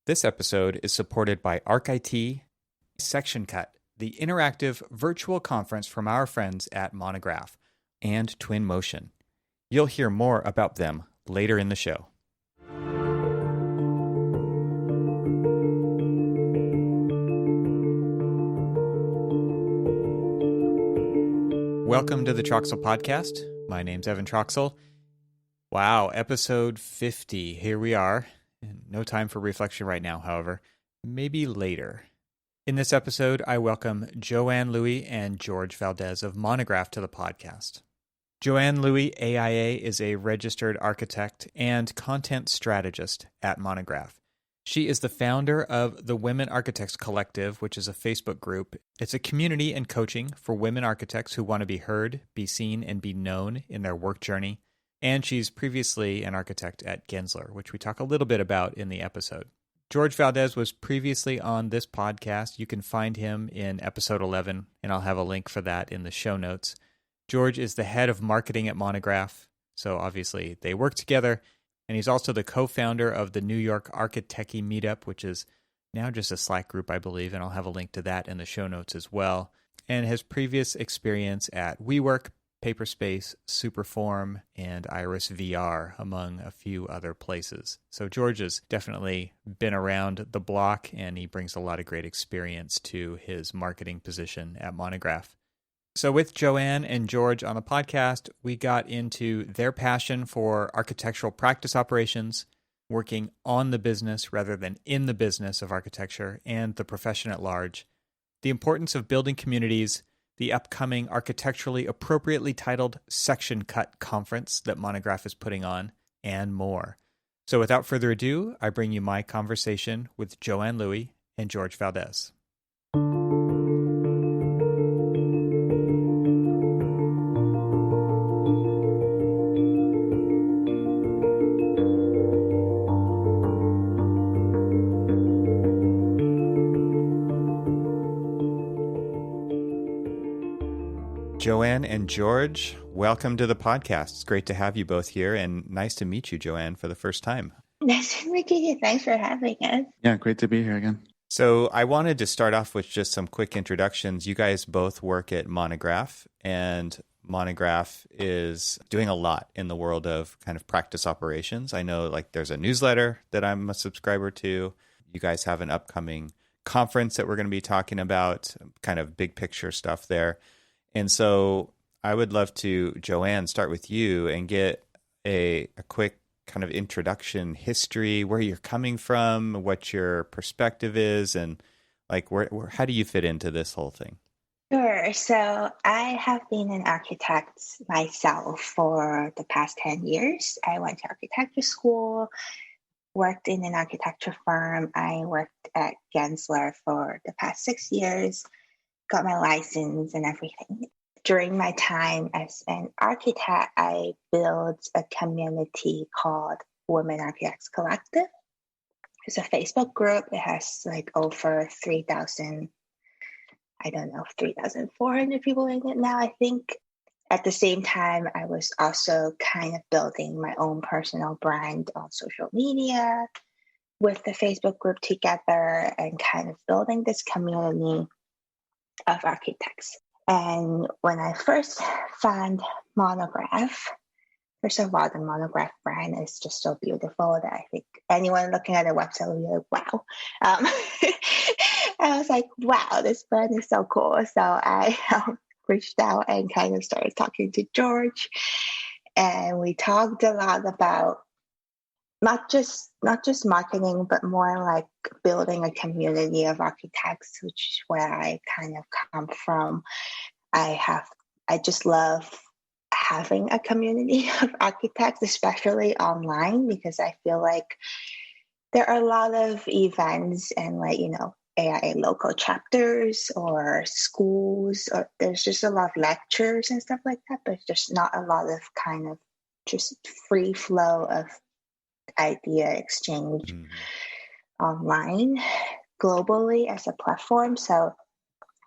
This episode is supported by ArcIT Section Cut, the interactive virtual conference from our friends at Monograph, and Twinmotion. You'll hear more about them later in the show. Welcome to the Troxel Podcast. My name's Evan Troxel. Wow, episode 50. Here we are. No time for reflection right now, however. Maybe later. In this episode, I welcome Joann Lui and George Valdes of Monograph to the podcast. Joann Lui, AIA, is a registered architect and content strategist at Monograph. She is the founder of the Women Architects Collective, which is a Facebook group. It's a community and coaching for women architects who want to be heard, be seen, and be known in their work journey. And she's previously an architect at Gensler, which we talk a little bit about in the episode. George Valdes was previously on this podcast. You can find him in episode 11, and I'll have a link for that in the show notes. George is the head of marketing at Monograph, so obviously they work together. And he's also the co-founder of the New York Architecty Meetup, which is now just a Slack group, I believe, and I'll have a link to that in the show notes as well. And his previous experience at WeWork, Paperspace, Superform, and Iris VR, among a few other places. So George has definitely been around the block, and he brings a lot of great experience to his marketing position at Monograph. So with Joann and George on the podcast, we got into their passion for architectural practice operations, working on the business rather than in the business of architecture, and the profession at large, the importance of building communities, the upcoming architecturally appropriately titled Section Cut conference that Monograph is putting on, and more. So without further ado, I bring you my conversation with Joann Lui and George Valdes. Joann and George, welcome to the podcast. It's great to have you both here, and nice to meet you, Joann, for the first time. Nice to meet you. Thanks for having us. Yeah, great to be here again. So I wanted to start off with just some quick introductions. You guys both work at Monograph, and Monograph is doing a lot in the world of kind of practice operations. I know there's a newsletter that I'm a subscriber to. You guys have an upcoming conference that we're going to be talking about, kind of big picture stuff there. And so I would love to, Joann, start with you and get a quick kind of introduction, history, where you're coming from, what your perspective is, and how do you fit into this whole thing? Sure. So I have been an architect myself for the past 10 years. I went to architecture school, worked in an architecture firm. I worked at Gensler for the past 6 years. Got my license and everything. During my time as an architect, I built a community called Women Architects Collective. It's a Facebook group. It has over 3,400 people in it now, I think. At the same time, I was also kind of building my own personal brand on social media with the Facebook group together and kind of building this community of architects. And when I first found Monograph, first of all, the Monograph brand is just so beautiful that I think anyone looking at the website will be like, wow. I was like, wow, this brand is so cool. So I reached out and kind of started talking to George. And we talked a lot about not just marketing, but more like building a community of architects, which is where I kind of come from. I just love having a community of architects, especially online, because I feel like there are a lot of events and AIA local chapters or schools, or there's just a lot of lectures and stuff like that, but there's not a lot of kind of just free flow of idea exchange online globally as a platform. So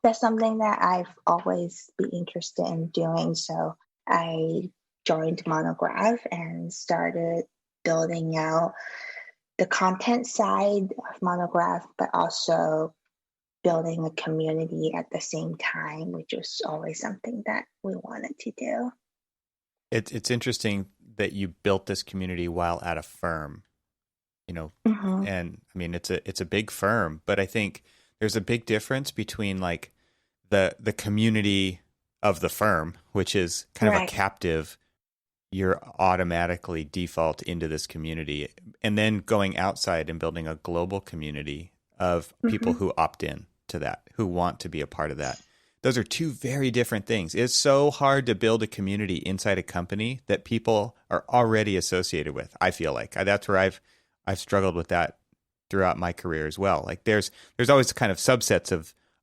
that's something that I've always been interested in doing. So I joined Monograph and started building out the content side of Monograph, but also building a community at the same time, which was always something that we wanted to do. It's interesting that you built this community while at a firm, Mm-hmm. and I mean it's a big firm, but I think there's a big difference between like the community of the firm, which is kind of a Right. captive, you're automatically default into this community, and then going outside and building a global community of people Mm-hmm. who opt in to that, who want to be a part of that. Those are two very different things. It's so hard to build a community inside a company that people are already associated with. I feel like that's where I've struggled with that throughout my career as well. Like there's always kind of subsets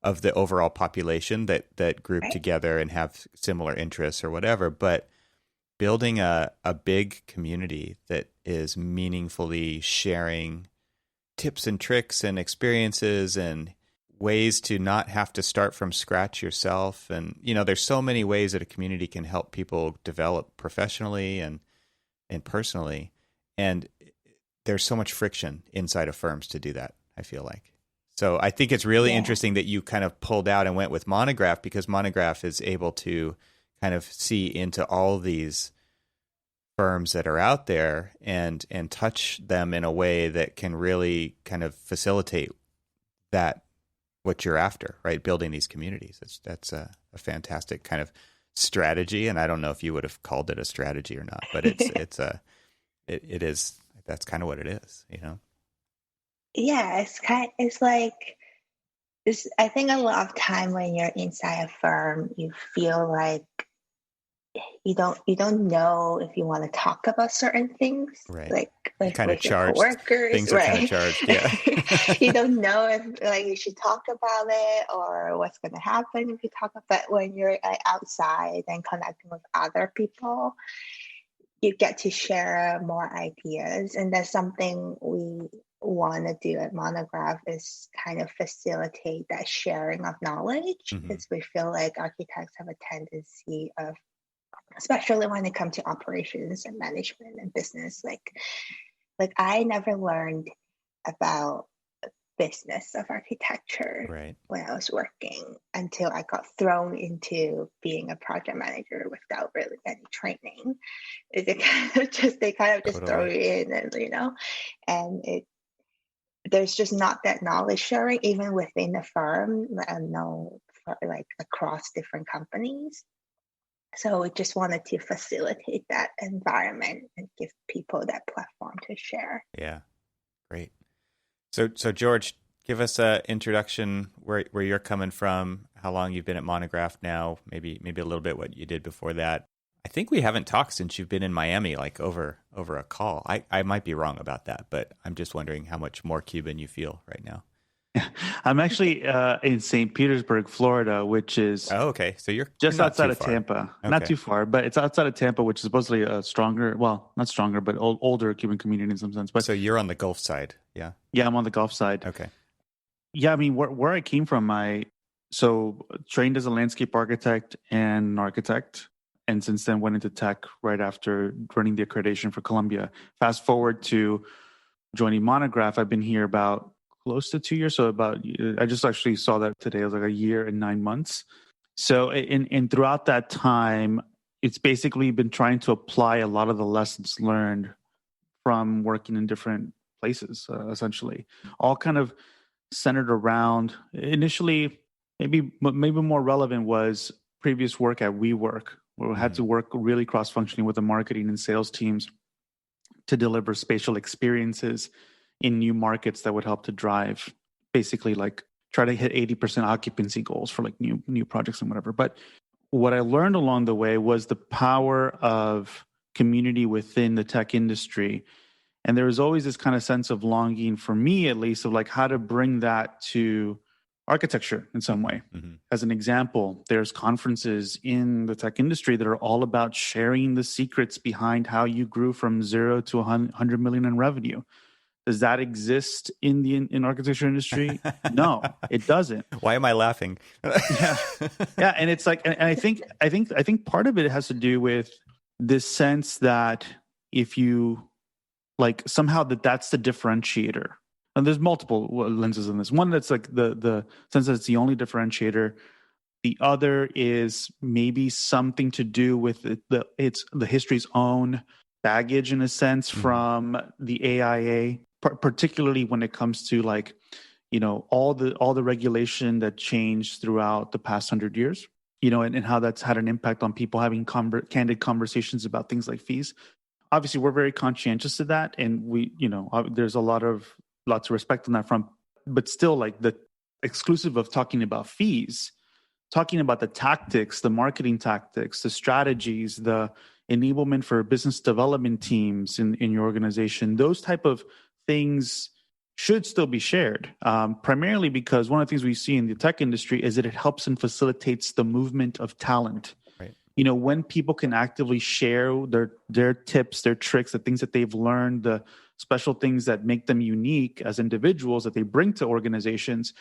of the overall population that group Right. together and have similar interests or whatever, but building a big community that is meaningfully sharing tips and tricks and experiences and ways to not have to start from scratch yourself. And, there's so many ways that a community can help people develop professionally and personally. And there's so much friction inside of firms to do that, I feel like. So I think it's really interesting that you kind of pulled out and went with Monograph, because Monograph is able to kind of see into all these firms that are out there and touch them in a way that can really kind of facilitate that, what you're after, right? Building these communities. That's a fantastic kind of strategy. And I don't know if you would have called it a strategy or not, but it is, that's kind of what it is, Yeah, it's like this. I think a lot of time when you're inside a firm, you feel like you don't know if you want to talk about certain things, right? like Kind of with your charged. coworkers, Things are kind of right? charged, yeah. You don't know if like you should talk about it or what's going to happen if you talk about it. When you're outside and connecting with other people, you get to share more ideas, and that's something we want to do at Monograph, is kind of facilitate that sharing of knowledge, because we feel like architects have a tendency of, especially when it comes to operations and management and business, like I never learned about business of architecture Right. when I was working until I got thrown into being a project manager without really any training. They kind of just throw you in, and there's just not that knowledge sharing even within the firm, like across different companies. So we just wanted to facilitate that environment and give people that platform to share. Yeah, great. So George, give us an introduction where you're coming from, how long you've been at Monograph now, maybe a little bit what you did before that. I think we haven't talked since you've been in Miami, like over a call. I might be wrong about that, but I'm just wondering how much more Cuban you feel right now. I'm actually in St. Petersburg, Florida, which is okay. So you're just not outside too of far. Tampa. Okay. Not too far, but it's outside of Tampa, which is supposedly a stronger, well, not stronger, but older Cuban community in some sense. But so you're on the Gulf side, yeah? Yeah, I'm on the Gulf side. Okay. Yeah, I mean, where I came from, so trained as a landscape architect and an architect, and since then went into tech right after running the accreditation for Columbia. Fast forward to joining Monograph, I've been here about close to 2 years. So I just actually saw that today. It was like a year and 9 months. So in throughout that time, it's basically been trying to apply a lot of the lessons learned from working in different places, essentially, all kind of centered around initially, maybe more relevant was previous work at WeWork, where we had to work really cross-functioning with the marketing and sales teams to deliver spatial experiences in new markets that would help to drive, basically like try to hit 80% occupancy goals for like new projects and whatever. But what I learned along the way was the power of community within the tech industry. And there was always this kind of sense of longing, for me at least, of like how to bring that to architecture in some way. As an example, there's conferences in the tech industry that are all about sharing the secrets behind how you grew from 0 to 100 million in revenue. Does that exist in the architecture industry? No, it doesn't. Why am I laughing? Yeah, and it's like, and I think part of it has to do with this sense that if you like somehow that's the differentiator. And there's multiple lenses in this. One that's like the sense that it's the only differentiator. The other is maybe something to do with the history's own baggage in a sense from the AIA, particularly when it comes to like, all the regulation that changed throughout the past 100 years, and how that's had an impact on people having candid conversations about things like fees. Obviously, we're very conscientious of that, and we, there's lots of respect on that front. But still, like the exclusive of talking about fees, talking about the tactics, the marketing tactics, the strategies, the enablement for business development teams in your organization, those type of things should still be shared, primarily because one of the things we see in the tech industry is that it helps and facilitates the movement of talent. Right. When people can actively share their tips, their tricks, the things that they've learned, the special things that make them unique as individuals that they bring to organizations,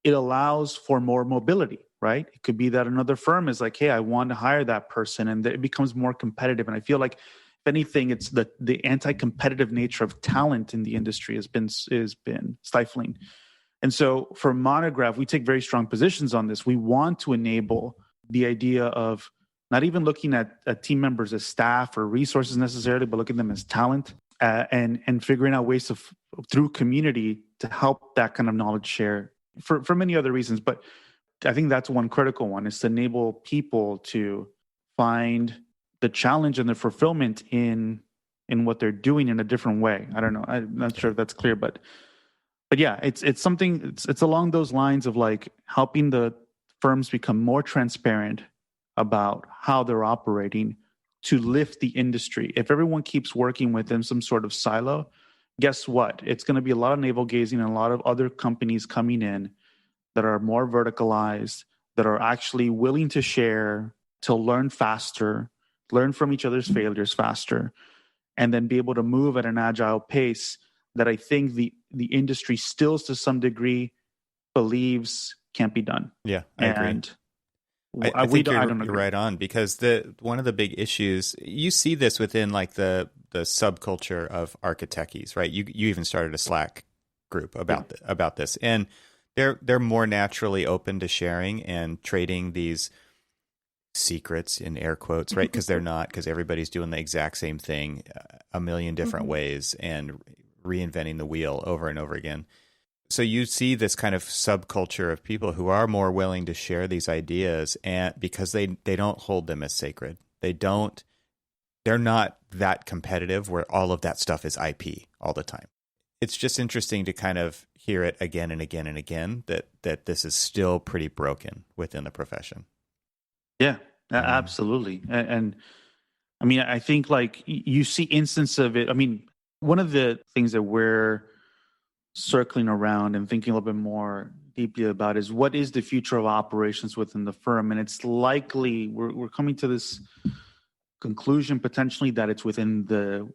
it allows for more mobility, right? It could be that another firm is like, hey, I want to hire that person, and it becomes more competitive. And I feel like, if anything, it's the anti-competitive nature of talent in the industry has been stifling. And so for Monograph, we take very strong positions on this. We want to enable the idea of not even looking at team members as staff or resources necessarily, but looking at them as talent, and figuring out ways through community to help that kind of knowledge share for many other reasons. But I think that's one critical one, is to enable people to find the challenge and the fulfillment in what they're doing in a different way. I don't know. I'm not sure if that's clear, but yeah, it's something, it's along those lines of like helping the firms become more transparent about how they're operating to lift the industry. If everyone keeps working within some sort of silo, guess what? It's going to be a lot of navel gazing and a lot of other companies coming in that are more verticalized, that are actually willing to share, to learn faster, learn from each other's failures faster, and then be able to move at an agile pace that I think the industry still to some degree believes can't be done. Yeah, I agree. I think you're right on, because one of the big issues, you see this within like the subculture of architects, right? You even started a Slack group about this, and they're more naturally open to sharing and trading these secrets in air quotes, right? Because everybody's doing the exact same thing a million different ways and reinventing the wheel over and over again. So you see this kind of subculture of people who are more willing to share these ideas, and because they don't hold them as sacred. They're not that competitive where all of that stuff is IP all the time. It's just interesting to kind of hear it again and again and again that this is still pretty broken within the profession. Yeah, absolutely. And I mean, I think like you see instances of it. I mean, one of the things that we're circling around and thinking a little bit more deeply about is what is the future of operations within the firm. And it's likely we're coming to this conclusion potentially that it's within the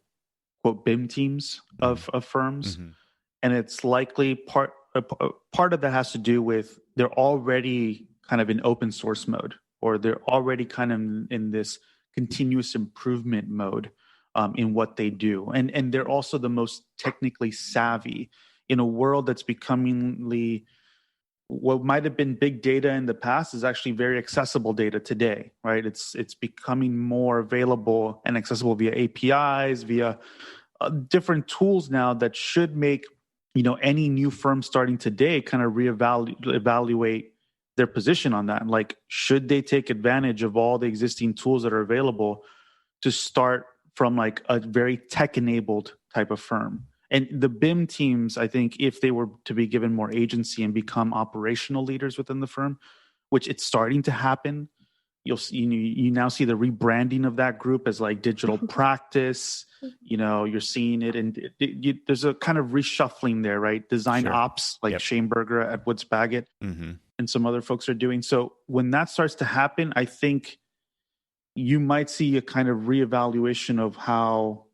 quote BIM teams of firms. Mm-hmm. And it's likely part of that has to do with they're already kind of in open source mode, or they're already kind of in this continuous improvement mode in what they do. And they're also the most technically savvy in a world that's becomingly, what might have been big data in the past is actually very accessible data today, right? It's becoming more available and accessible via APIs, via different tools now that should make, any new firm starting today kind of evaluate their position on that. Like, should they take advantage of all the existing tools that are available to start from like a very tech-enabled type of firm? And the BIM teams, I think, if they were to be given more agency and become operational leaders within the firm, which it's starting to happen, you now see the rebranding of that group as like digital practice. You're seeing it, and there's a kind of reshuffling there, right? Design ops, like Shaneberger at Woods Baggett, and some other folks are doing. So when that starts to happen, I think you might see a kind of reevaluation of how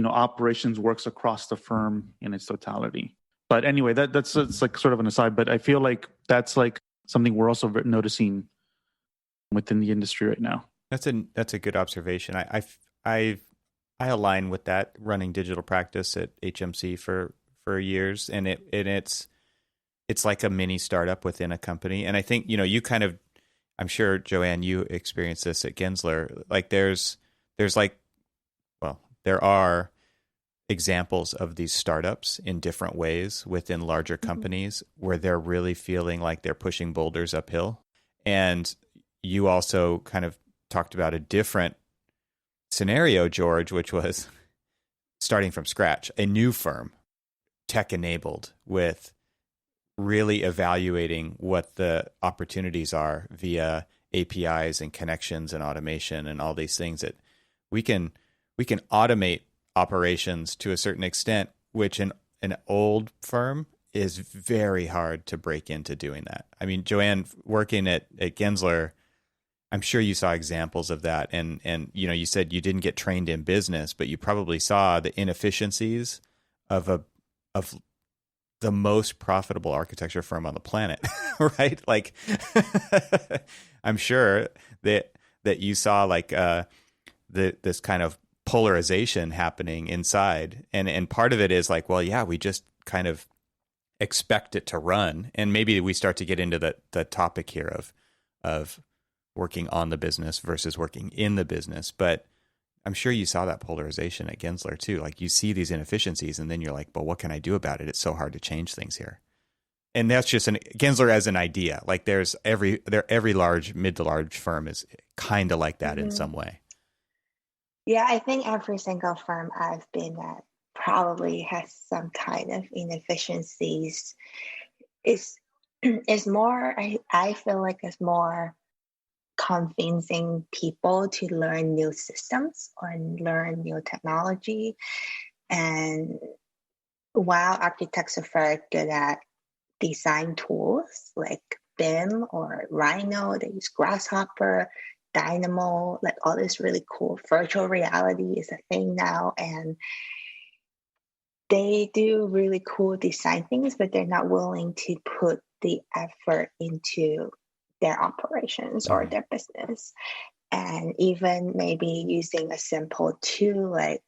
operations works across the firm in its totality. But anyway, that's like sort of an aside. But I feel like that's like something we're also noticing within the industry right now. That's a good observation. I I align with that, running digital practice at HMC for years, and it's like a mini startup within a company. And I think, you kind of, I'm sure, Joann, you experienced this at Gensler. Like there's like, well, there are examples of these startups in different ways within larger companies where they're really feeling like they're pushing boulders uphill. And you also kind of talked about a different scenario, George, which was starting from scratch, a new firm, tech enabled, with really evaluating what the opportunities are via APIs and connections and automation and all these things that we can automate operations to a certain extent, which in an old firm is very hard to break into doing that. I mean, Joann, working at Gensler, I'm sure you saw examples of that. And you said you didn't get trained in business, but you probably saw the inefficiencies of the most profitable architecture firm on the planet, right? Like, I'm sure that you saw like this kind of polarization happening inside, and part of it is like, well, yeah, we just kind of expect it to run, and maybe we start to get into the topic here of working on the business versus working in the business. But I'm sure you saw that polarization at Gensler too. Like you see these inefficiencies and then you're like, well, what can I do about it? It's so hard to change things here. And that's just Gensler as an idea. Like every large, mid to large firm is kind of like that in some way. Yeah, I think every single firm I've been at probably has some kind of inefficiencies. It's more, I feel like it's more convincing people to learn new systems or learn new technology. And while architects are very good at design tools like BIM or Rhino, they use Grasshopper, Dynamo, like all this really cool virtual reality is a thing now. And they do really cool design things, but they're not willing to put the effort into their operations or their business. And even maybe using a simple tool like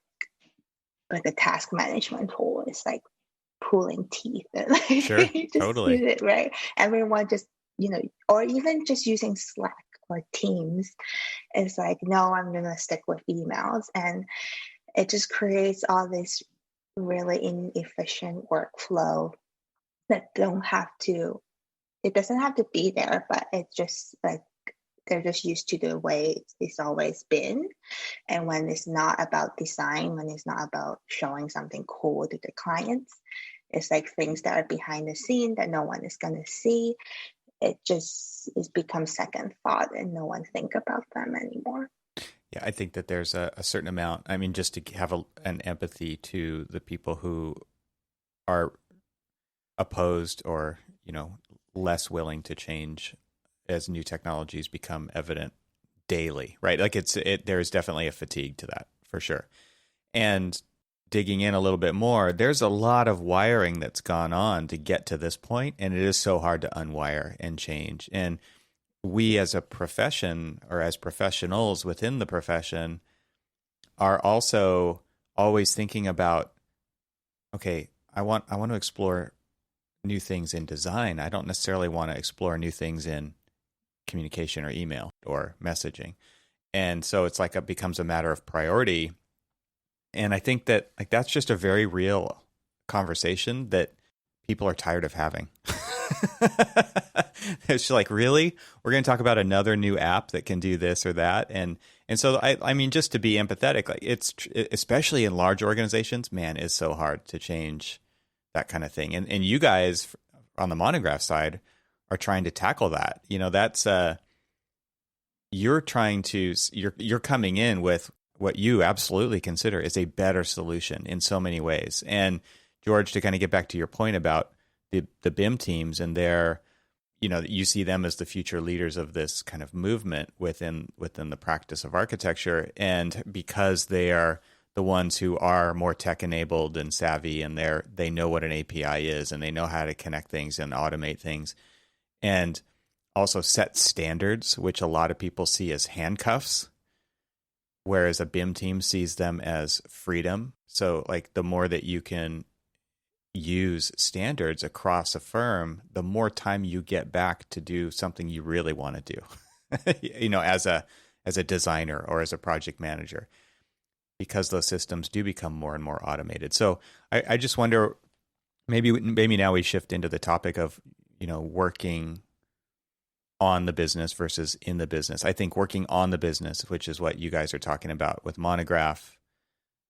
a task management tool is like pulling teeth. And like, Sure, you just totally. use it, right? Everyone just, or even just using Slack or Teams is like, no, I'm going to stick with emails. And it just creates all this really inefficient workflow that it doesn't have to be there, but it's just like they're just used to the way it's always been. And when it's not about design, when it's not about showing something cool to the clients, it's like things that are behind the scene that no one is going to see. It becomes second thought and no one think about them anymore. Yeah, I think that there's a certain amount. I mean, just to have an empathy to the people who are opposed or, less willing to change as new technologies become evident daily, right? Like there's definitely a fatigue to that for sure. And digging in a little bit more, there's a lot of wiring that's gone on to get to this point, and it is so hard to unwire and change. And we as a profession or as professionals within the profession are also always thinking about, okay, I want to explore new things in design. I don't necessarily want to explore new things in communication or email or messaging. And so it's like it becomes a matter of priority. And I think that like that's just a very real conversation that people are tired of having. It's like, really? We're going to talk about another new app that can do this or that. And so, I mean, just to be empathetic, like it's, especially in large organizations, man, it's so hard to change that kind of thing. And you guys on the Monograph side are trying to tackle that. That's, you're coming in with what you absolutely consider is a better solution in so many ways. And George, to kind of get back to your point about the BIM teams and their, you see them as the future leaders of this kind of movement within the practice of architecture. And because they are the ones who are more tech enabled and savvy, and they know what an API is, and they know how to connect things and automate things, and also set standards, which a lot of people see as handcuffs. whereas a BIM team sees them as freedom. So like the more that you can use standards across a firm, the more time you get back to do something you really want to do, as a designer or as a project manager, because those systems do become more and more automated. So I just wonder, maybe now we shift into the topic of, working on the business versus in the business. I think working on the business, which is what you guys are talking about with Monograph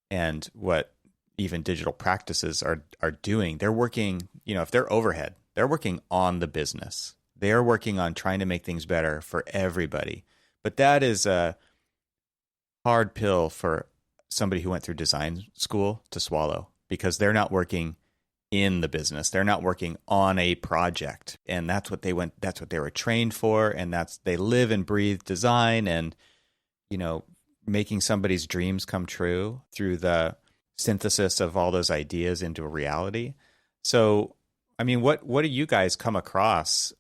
and what even digital practices are doing, they're working, if they're overhead, they're working on the business. They're working on trying to make things better for everybody. But that is a hard pill for somebody who went through design school to swallow, because they're not working in the business. They're not working on a project. And that's what they were trained for. And they live and breathe design and, making somebody's dreams come true through the synthesis of all those ideas into a reality. So, I mean, what do you guys come across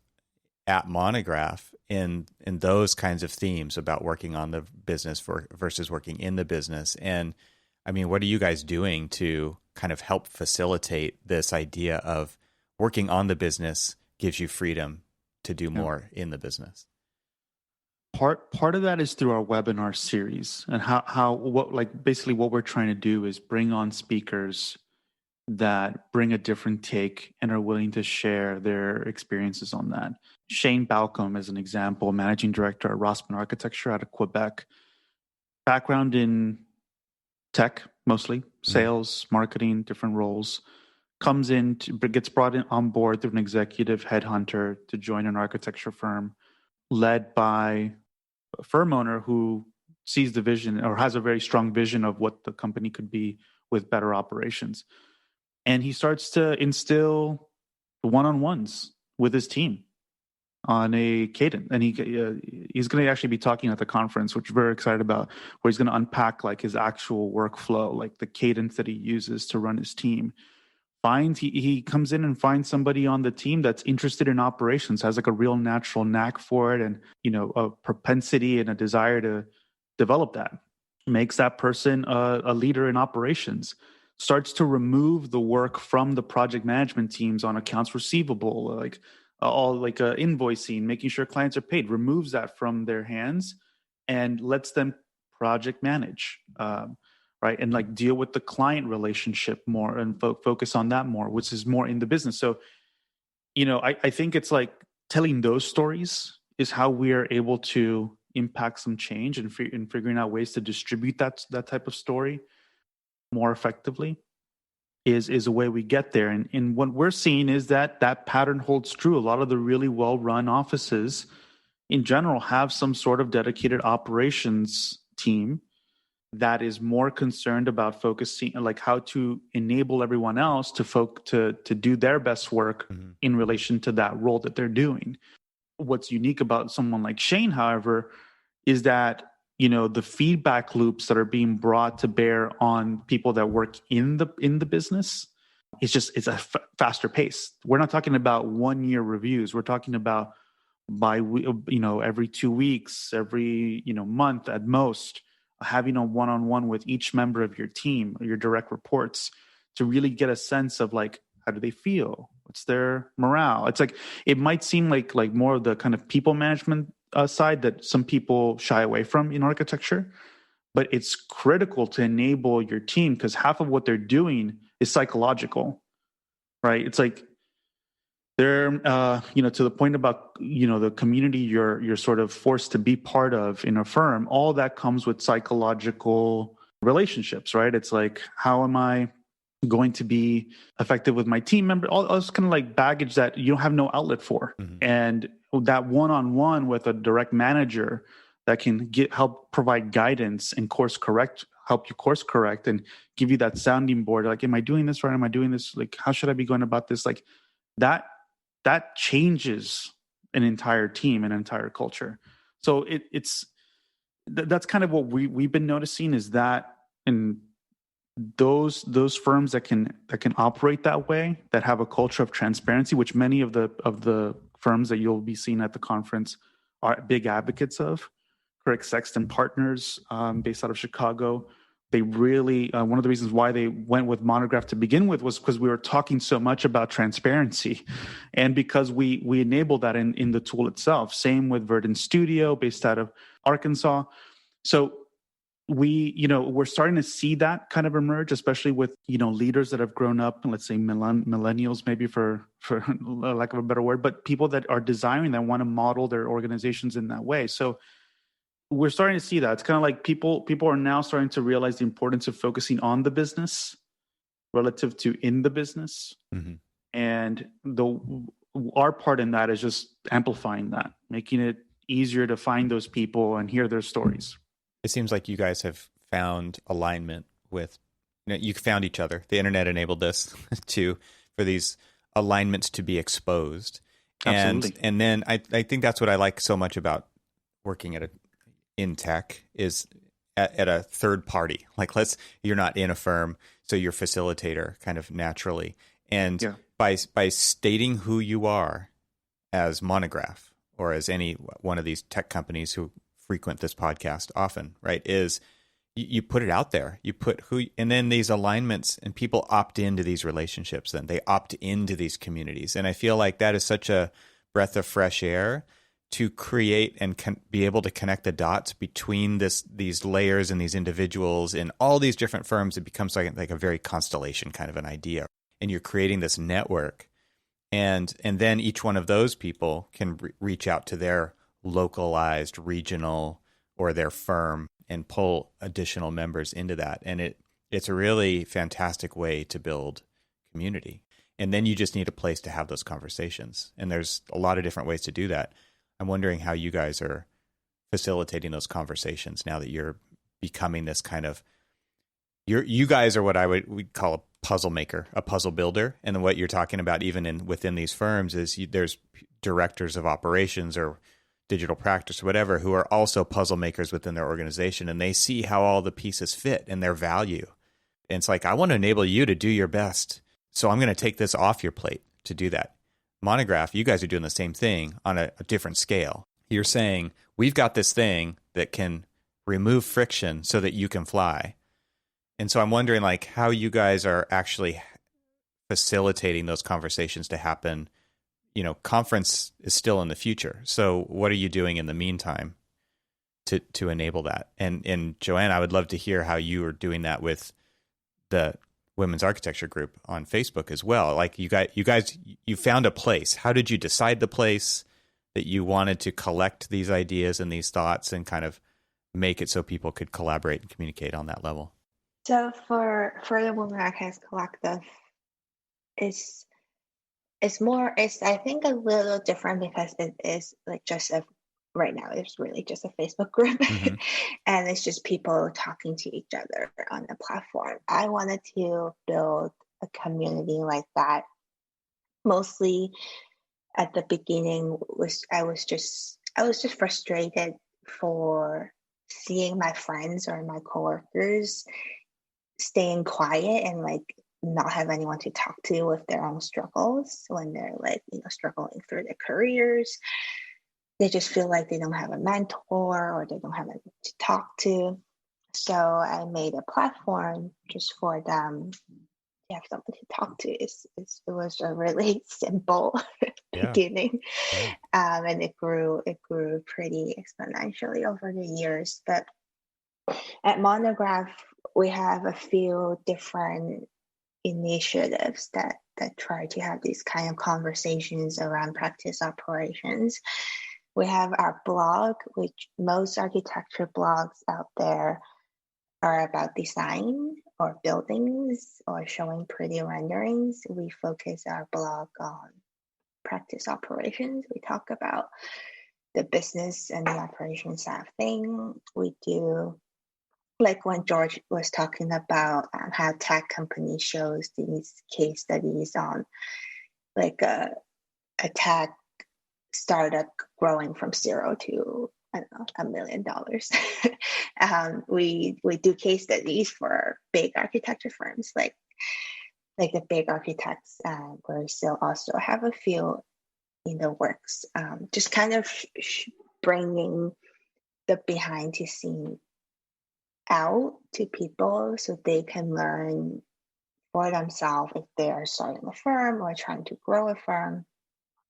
at Monograph in those kinds of themes about working on the business versus working in the business? And I mean, what are you guys doing to kind of help facilitate this idea of working on the business gives you freedom to do more in the business? Part of that is through our webinar series, and basically what we're trying to do is bring on speakers that bring a different take and are willing to share their experiences on that. Shane Balcom is an example, managing director at Rossmann Architecture out of Quebec. Background in tech, mostly sales, marketing, different roles. Comes in, gets brought in on board through an executive headhunter to join an architecture firm led by a firm owner who sees the vision or has a very strong vision of what the company could be with better operations. And he starts to instill one-on-ones with his team on a cadence. And he's going to actually be talking at the conference, which we're very excited about, where he's going to unpack like his actual workflow, like the cadence that he uses to run his team. He comes in and finds somebody on the team that's interested in operations, has like a real natural knack for it, and a propensity and a desire to develop that. Makes that person a leader in operations. Starts to remove the work from the project management teams on accounts receivable, invoicing, making sure clients are paid. Removes that from their hands and lets them project manage. Right. And like deal with the client relationship more and focus on that more, which is more in the business. So, I think it's like telling those stories is how we are able to impact some change and figuring out ways to distribute that type of story more effectively is a way we get there. And what we're seeing is that pattern holds true. A lot of the really well-run offices in general have some sort of dedicated operations team that is more concerned about focusing, like how to enable everyone else to do their best work in relation to that role that they're doing. What's unique about someone like Shane, however, is that the feedback loops that are being brought to bear on people that work in the business, it's a faster pace. We're not talking about 1 year reviews. We're talking about every 2 weeks, every month at most, having a one-on-one with each member of your team or your direct reports to really get a sense of like, how do they feel? What's their morale? It's like, it might seem like more of the kind of people management side that some people shy away from in architecture, but it's critical to enable your team because half of what they're doing is psychological, right? It's like they're, to the point about, the community you're sort of forced to be part of in a firm, all that comes with psychological relationships, right? It's like, how am I going to be effective with my team member? All this kind of like baggage that you don't have no outlet for. And that one-on-one with a direct manager that can help provide guidance and help you course correct and give you that sounding board. Like, am I doing this right? Am I doing this? Like, how should I be going about this? Like that changes an entire team, an entire culture. So that's kind of what we've been noticing is that in those firms that can operate that way, that have a culture of transparency, which many of the firms that you'll be seeing at the conference are big advocates of, Crick Sexton Partners, based out of Chicago. They really, one of the reasons why they went with Monograph to begin with was because we were talking so much about transparency, and because we enabled that in the tool itself. Same with Verdant Studio, based out of Arkansas. So we're starting to see that kind of emerge, especially with leaders that have grown up, let's say millennials, maybe for lack of a better word, but people that are desiring, that want to model their organizations in that way. So we're starting to see that. It's kind of like people are now starting to realize the importance of focusing on the business relative to in the business. Mm-hmm. And our part in that is just amplifying that, making it easier to find those people and hear their stories. It seems like you guys have found alignment with, you found each other. The internet enabled this for these alignments to be exposed. Absolutely. And then I think that's what I like so much about working in tech is at a third party. Like you're not in a firm, so you're facilitator kind of naturally. And by stating who you are as Monograph or as any one of these tech companies who frequent this podcast often, right, is you put it out there. You put and then these alignments, and people opt into these relationships. Then they opt into these communities. And I feel like that is such a breath of fresh air to create and be able to connect the dots between these layers and these individuals in all these different firms. It becomes like a very constellation kind of an idea. And you're creating this network. And then each one of those people can reach out to their localized, regional, or their firm and pull additional members into that. And it's a really fantastic way to build community. And then you just need a place to have those conversations. And there's a lot of different ways to do that. I'm wondering how you guys are facilitating those conversations now that you're becoming this kind of, you guys are what we'd call a puzzle maker, a puzzle builder. And then what you're talking about even within these firms is there's directors of operations or digital practice or whatever who are also puzzle makers within their organization, and they see how all the pieces fit and their value. And it's like, I want to enable you to do your best. So I'm going to take this off your plate to do that. Monograph, you guys are doing the same thing on a different scale. You're saying, we've got this thing that can remove friction so that you can fly. And so I'm wondering like how you guys are actually facilitating those conversations to happen. Conference is still in the future. So what are you doing in the meantime to enable that? And Joann, I would love to hear how you are doing that with the Women's Architecture Group on Facebook as well. Like you guys, you found a place. How did you decide the place that you wanted to collect these ideas and these thoughts and kind of make it so people could collaborate and communicate on that level? So for the Women Architects Collective, it's I think a little different because it is like right now it's really just a Facebook group. Mm-hmm. And it's just people talking to each other on the platform. I wanted to build a community like that. Mostly at the beginning I was just frustrated for seeing my friends or my coworkers staying quiet and like not have anyone to talk to with their own struggles when they're like, struggling through their careers. They just feel like they don't have a mentor or they don't have anyone to talk to. So I made a platform just for them to have someone to talk to. It was a really simple beginning. Yeah. And it grew pretty exponentially over the years. But at Monograph, we have a few different initiatives that try to have these kind of conversations around practice operations. We have our blog, which most architecture blogs out there are about design or buildings or showing pretty renderings. We focus our blog on practice operations. We talk about the business and the operations side of thing. We do, like when George was talking about how tech companies shows these case studies on like a tech startup growing from zero to $1 million. We do case studies for big architecture firms like the big architects. We still also have a few in the works. Just kind of bringing the behind the scene out to people so they can learn for themselves if they are starting a firm or trying to grow a firm,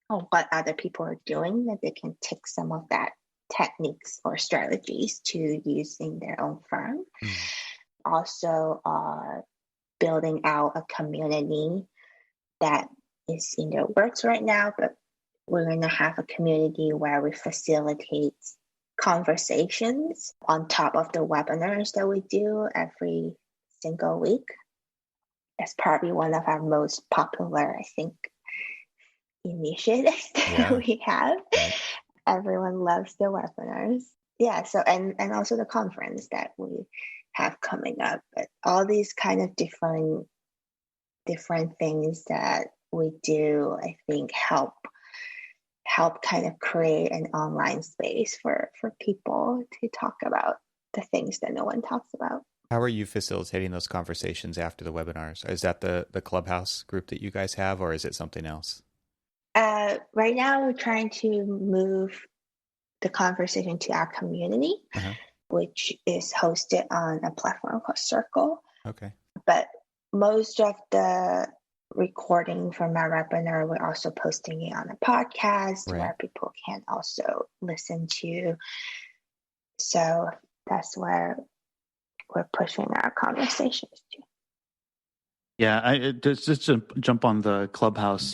or what other people are doing, that they can take some of that techniques or strategies to use in their own firm. Also are building out a community that is in the works right now, but we're going to have a community where we facilitate conversations on top of the webinars that we do every single week. That's probably one of our most popular, I think, initiatives that we have. Right. Everyone loves the webinars. Yeah, so and also the conference that we have coming up. But all these kind of different things that we do, I think help kind of create an online space for people to talk about the things that no one talks about. How are you facilitating those conversations after the webinars? Is that the Clubhouse group that you guys have, or is it something else? Right now, we're trying to move the conversation to our community, which is hosted on a platform called Circle. Okay. But most of the recording from our webinar, we're also posting it on a podcast where people can also listen to. So that's where we're pushing our conversations to. Yeah, just to jump on the Clubhouse.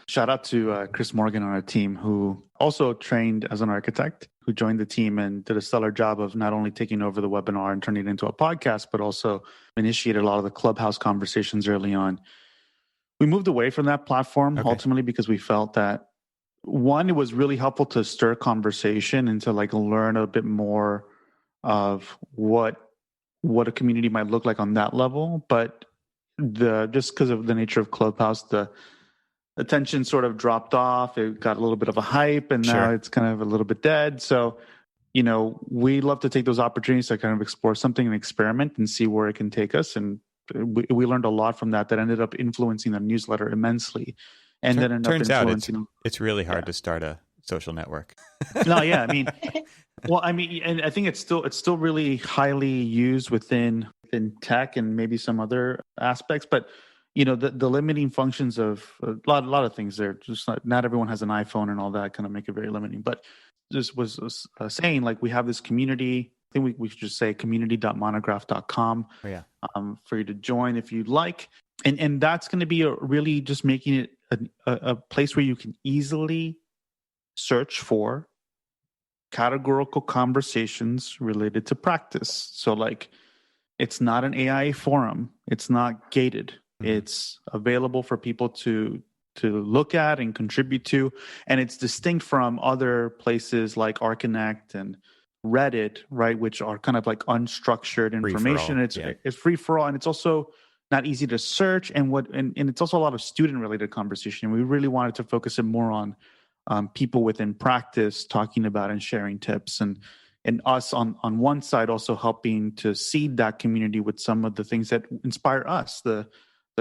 Shout out to Chris Morgan on our team, who also trained as an architect, who joined the team and did a stellar job of not only taking over the webinar and turning it into a podcast, but also initiated a lot of the Clubhouse conversations early on. We moved away from that platform ultimately because we felt that, one, it was really helpful to stir conversation and to learn a bit more of what a community might look like on that level, but just because of the nature of Clubhouse, the attention sort of dropped off. It got a little bit of a hype, and now it's kind of a little bit dead. So, we love to take those opportunities to kind of explore something and experiment and see where it can take us. And we learned a lot from that ended up influencing the newsletter immensely. And then ended turns up out it's really hard to start a social network. No, yeah, and I think it's still really highly used within tech and maybe some other aspects, but the limiting functions of a lot of things there. Just not everyone has an iPhone and all that kind of make it very limiting. But this was saying we have this community. I think we should just say community.monograph.com for you to join if you'd like, and that's going to be really just making it a place where you can easily search for categorical conversations related to practice. So it's not an AI forum. It's not gated. It's available for people to look at and contribute to. And it's distinct from other places like Archinect and Reddit, right, which are kind of unstructured information. It's free for all. And it's also not easy to search. And it's also a lot of student related conversation. We really wanted to focus it more on people within practice talking about and sharing tips, and us on one side also helping to seed that community with some of the things that inspire us, the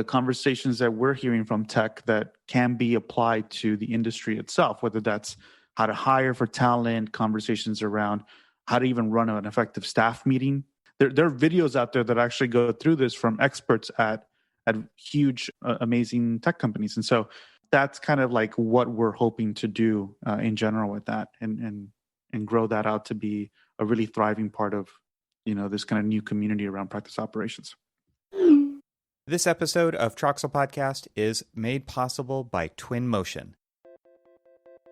conversations that we're hearing from tech that can be applied to the industry itself, whether that's how to hire for talent, conversations around how to even run an effective staff meeting. There are videos out there that actually go through this from experts at huge, amazing tech companies. And so that's kind of what we're hoping to do in general with that, and grow that out to be a really thriving part of this kind of new community around practice operations. This episode of Troxel Podcast is made possible by Twinmotion.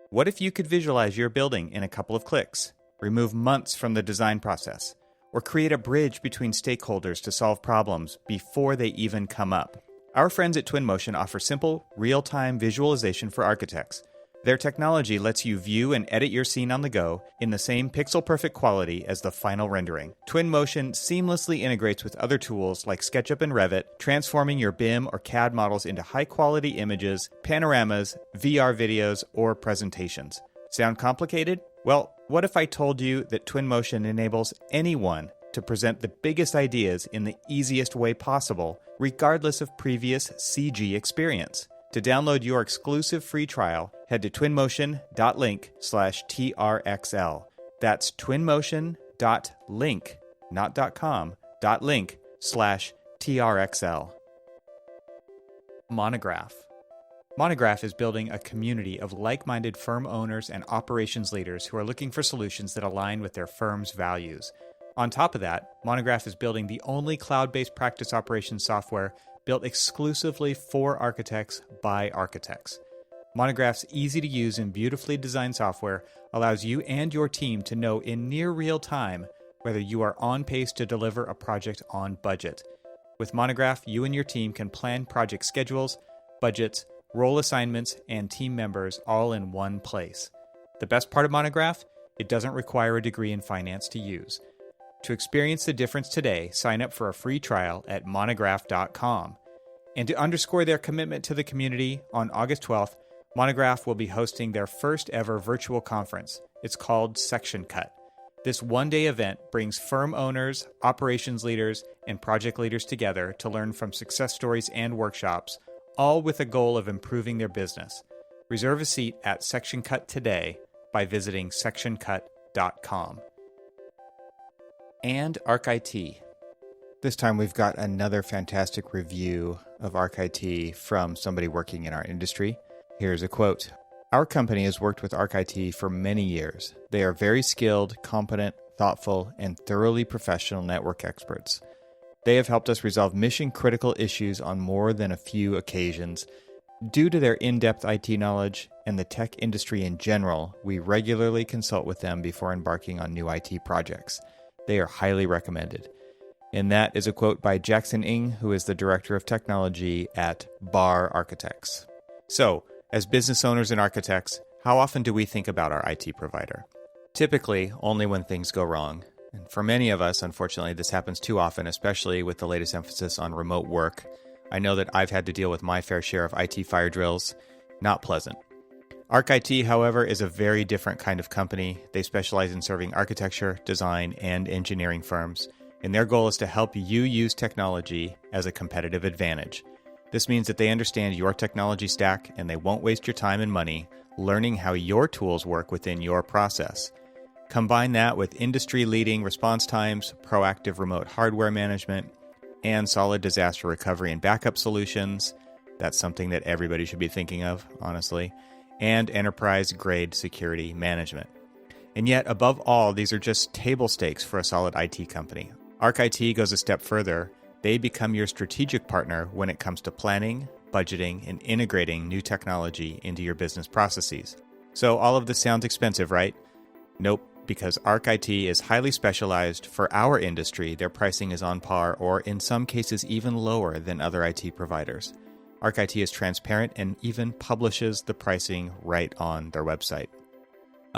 What if you could visualize your building in a couple of clicks, remove months from the design process, or create a bridge between stakeholders to solve problems before they even come up? Our friends at Twinmotion offer simple, real-time visualization for architects. Their technology lets you view and edit your scene on the go in the same pixel-perfect quality as the final rendering. Twinmotion seamlessly integrates with other tools like SketchUp and Revit, transforming your BIM or CAD models into high-quality images, panoramas, VR videos, or presentations. Sound complicated? Well, what if I told you that Twinmotion enables anyone to present the biggest ideas in the easiest way possible, regardless of previous CG experience? To download your exclusive free trial, head to twinmotion.link/TRXL. That's twinmotion.link, not .com, .link/TRXL. Monograph. Monograph is building a community of like-minded firm owners and operations leaders who are looking for solutions that align with their firm's values. On top of that, Monograph is building the only cloud-based practice operations software built exclusively for architects by architects. Monograph's easy-to-use and beautifully designed software allows you and your team to know in near real time whether you are on pace to deliver a project on budget. With Monograph, you and your team can plan project schedules, budgets, role assignments, and team members all in one place. The best part of Monograph? It doesn't require a degree in finance to use. To experience the difference today, sign up for a free trial at monograph.com. And to underscore their commitment to the community, on August 12th, Monograph will be hosting their first ever virtual conference. It's called Section Cut. This one-day event brings firm owners, operations leaders, and project leaders together to learn from success stories and workshops, all with a goal of improving their business. Reserve a seat at Section Cut today by visiting sectioncut.com. And ArcIT. This time we've got another fantastic review of ArcIT from somebody working in our industry. Here's a quote. Our company has worked with ArcIT for many years. They are very skilled, competent, thoughtful, and thoroughly professional network experts. They have helped us resolve mission-critical issues on more than a few occasions. Due to their in-depth IT knowledge and the tech industry in general, we regularly consult with them before embarking on new IT projects. They are highly recommended. And that is a quote by Jackson Ng, who is the Director of Technology at Bar Architects. So, as business owners and architects, how often do we think about our IT provider? Typically, only when things go wrong. And for many of us, unfortunately, this happens too often, especially with the latest emphasis on remote work. I know that I've had to deal with my fair share of IT fire drills. Not pleasant. ArcIT, however, is a very different kind of company. They specialize in serving architecture, design, and engineering firms, and their goal is to help you use technology as a competitive advantage. This means that they understand your technology stack and they won't waste your time and money learning how your tools work within your process. Combine that with industry-leading response times, proactive remote hardware management, and solid disaster recovery and backup solutions. That's something that everybody should be thinking of, honestly. And enterprise-grade security management. And yet, above all, these are just table stakes for a solid IT company. ArcIT goes a step further. They become your strategic partner when it comes to planning, budgeting, and integrating new technology into your business processes. So all of this sounds expensive, right? Nope, because ArcIT is highly specialized. For our industry, their pricing is on par or in some cases even lower than other IT providers. ArcIT is transparent and even publishes the pricing right on their website.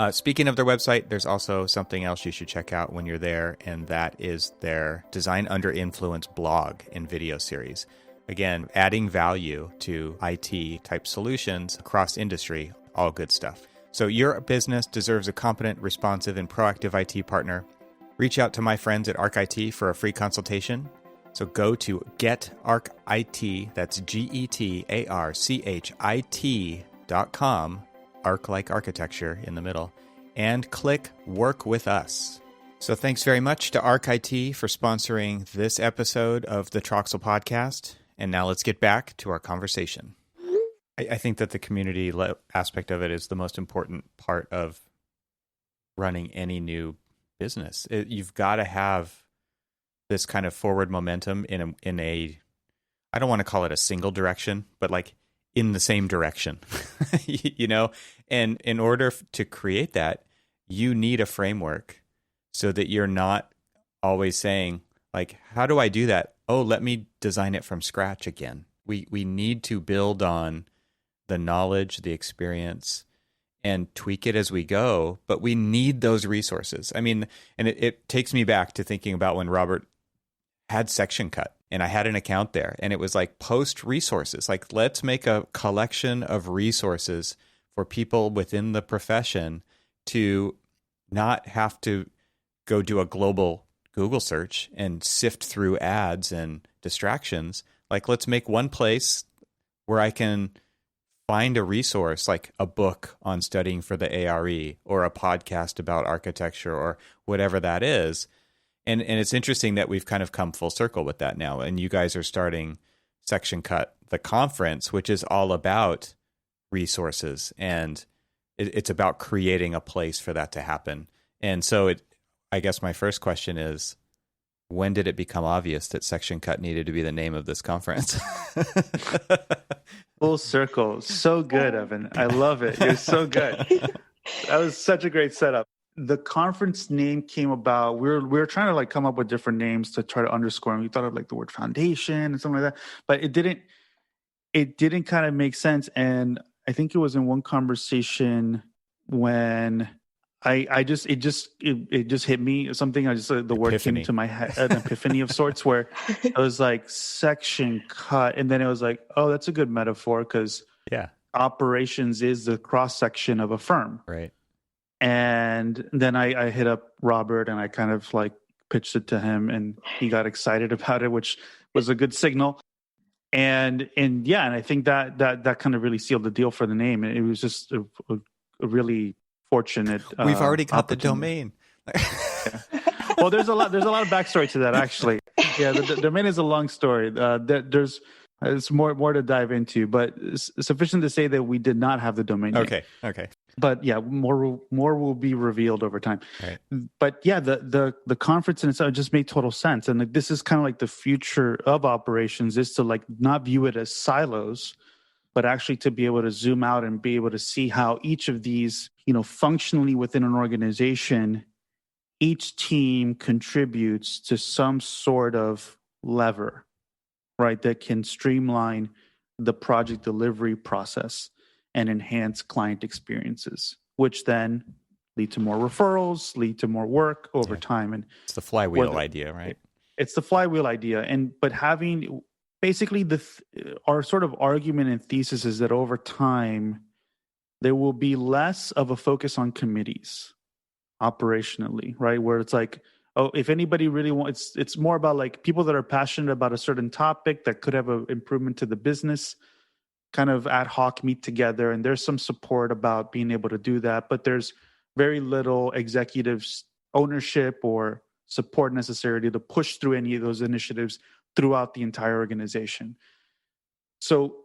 Speaking of their website, there's also something else you should check out when you're there, and that is their Design Under Influence blog and video series. Again, adding value to IT-type solutions across industry, all good stuff. So your business deserves a competent, responsive, and proactive IT partner. Reach out to my friends at ArcIT for a free consultation. So go to getarchit, that's getarchit.com, arc like architecture in the middle, and click Work With Us. So thanks very much to ArcIT for sponsoring this episode of the Troxel Podcast. And now let's get back to our conversation. I think that the community aspect of it is the most important part of running any new business. You've got to have this kind of forward momentum in a I don't want to call it a single direction, but like in the same direction, you know? And in order to create that, you need a framework so that you're not always saying, like, how do I do that? Oh, let me design it from scratch again. We need to build on the knowledge, the experience, and tweak it as we go, but we need those resources. I mean, and it takes me back to thinking about when Robert had Section Cut, and I had an account there, and it was like post resources. Like, let's make a collection of resources for people within the profession to not have to go do a global Google search and sift through ads and distractions. Like, let's make one place where I can find a resource like a book on studying for the ARE or a podcast about architecture or whatever that is. And it's interesting that we've kind of come full circle with that now. And you guys are starting Section Cut, the conference, which is all about resources, and it's about creating a place for that to happen. And so I guess my first question is, when did it become obvious that Section Cut needed to be the name of this conference? Full circle. So good, Evan. I love it. You're so good. That was such a great setup. The conference name came about. We were trying to like come up with different names to try to underscore. And we thought of like the word foundation and something like that, but it didn't kind of make sense. And I think it was in one conversation when it just hit me something. The word Epiphany. came to my head, an epiphany of sorts, where it was like Section Cut, and then it was like, oh, that's a good metaphor because operations is the cross section of a firm, right? And then I hit up Robert and I kind of like pitched it to him, and he got excited about it, which was a good signal. And I think that kind of really sealed the deal for the name. It was just a really fortunate. We've already got the domain. Yeah. Well, there's a lot of backstory to that, actually. Yeah, the domain is a long story. There's more to dive into, but sufficient to say that we did not have the domain name. Okay. But yeah, more will be revealed over time. Right. But yeah, the conference in itself just made total sense, and like this is kind of like the future of operations, is to like not view it as silos, but actually to be able to zoom out and be able to see how each of these, functionally within an organization, each team contributes to some sort of lever, right, that can streamline the project delivery process and enhance client experiences, which then lead to more referrals, lead to more work over time. And it's the flywheel idea, right? It's the flywheel idea. But having basically our sort of argument and thesis is that over time, there will be less of a focus on committees operationally, right? Where it's like, oh, if anybody really wants, it's more about like people that are passionate about a certain topic that could have an improvement to the business, kind of ad hoc meet together. And there's some support about being able to do that, but there's very little executive ownership or support necessary to push through any of those initiatives throughout the entire organization. So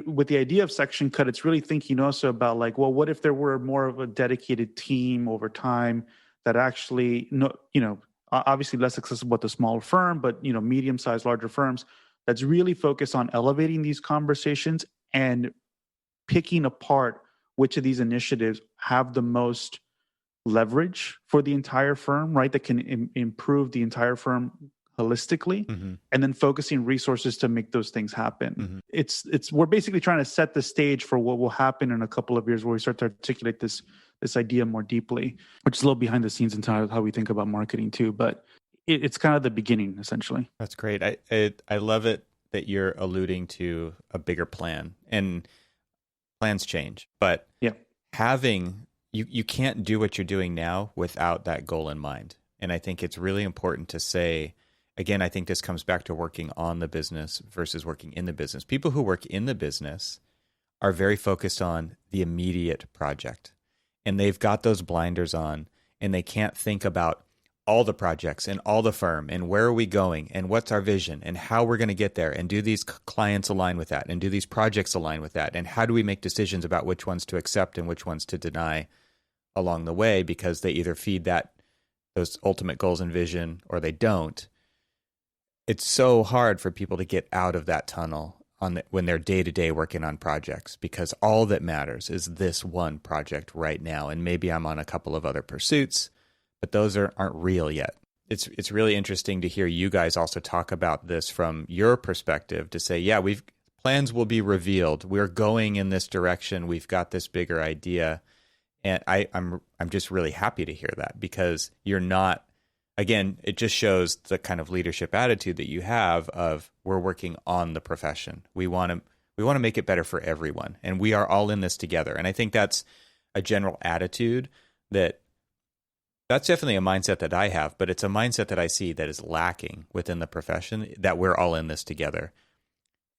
with the idea of Section Cut, it's really thinking also about like, well, what if there were more of a dedicated team over time that actually, obviously less accessible to small firm, but, medium-sized, larger firms, that's really focused on elevating these conversations and picking apart which of these initiatives have the most leverage for the entire firm, right? That can improve the entire firm holistically, and then focusing resources to make those things happen. We're basically trying to set the stage for what will happen in a couple of years, where we start to articulate this idea more deeply, which is a little behind the scenes in how we think about marketing too. But it's kind of the beginning, essentially. That's great. I love it that you're alluding to a bigger plan, and plans change, but having you can't do what you're doing now without that goal in mind. And I think it's really important to say, again, I think this comes back to working on the business versus working in the business. People who work in the business are very focused on the immediate project, and they've got those blinders on, and they can't think about all the projects and all the firm and where are we going and what's our vision and how we're going to get there, and do these clients align with that, and do these projects align with that, and how do we make decisions about which ones to accept and which ones to deny along the way, because they either feed those ultimate goals and vision or they don't. It's so hard for people to get out of that tunnel when they're day-to-day working on projects, because all that matters is this one project right now, and maybe I'm on a couple of other pursuits, but those aren't real yet. It's really interesting to hear you guys also talk about this from your perspective, to say, yeah, plans will be revealed. We're going in this direction. We've got this bigger idea. And I'm just really happy to hear that, because you're not, again, it just shows the kind of leadership attitude that you have of, we're working on the profession. We want to make it better for everyone, and we are all in this together. And I think that's a general attitude that's definitely a mindset that I have, but it's a mindset that I see that is lacking within the profession, that we're all in this together.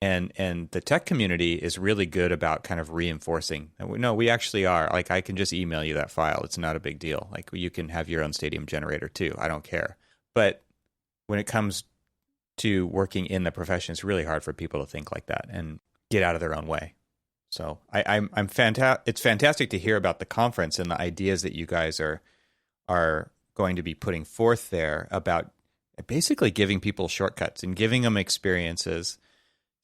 And the tech community is really good about kind of reinforcing. No, we actually are. Like, I can just email you that file. It's not a big deal. Like, you can have your own Stadium generator too. I don't care. But when it comes to working in the profession, it's really hard for people to think like that and get out of their own way. So I'm it's fantastic to hear about the conference and the ideas that you guys are going to be putting forth there about basically giving people shortcuts and giving them experiences.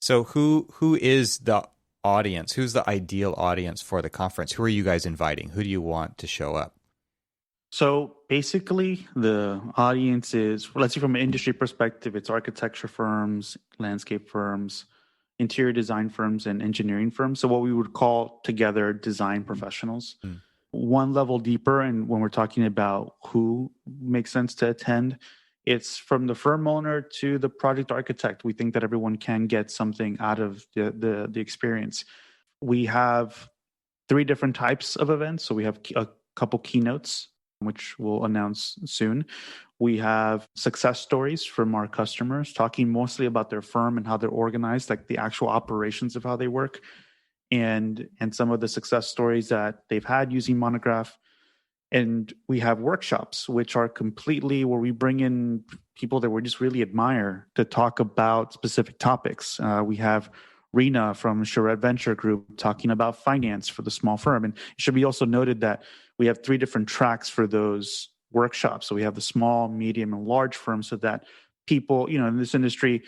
So who is the audience? Who's the ideal audience for the conference? Who are you guys inviting? Who do you want to show up? So basically, the audience is, let's see, from an industry perspective, it's architecture firms, landscape firms, interior design firms, and engineering firms. So what we would call together design professionals. Mm. One level deeper, and when we're talking about who makes sense to attend, it's from the firm owner to the project architect. We think that everyone can get something out of the experience. We have 3 different types of events. So we have a couple keynotes, which we'll announce soon. We have success stories from our customers, talking mostly about their firm and how they're organized, like the actual operations of how they work, and some of the success stories that they've had using Monograph. And we have workshops, which are completely where we bring in people that we just really admire to talk about specific topics. We have Rena from Charette Venture Group talking about finance for the small firm. And it should be also noted that we have 3 different tracks for those workshops. So we have the small, medium, and large firms, so that people, in this industry,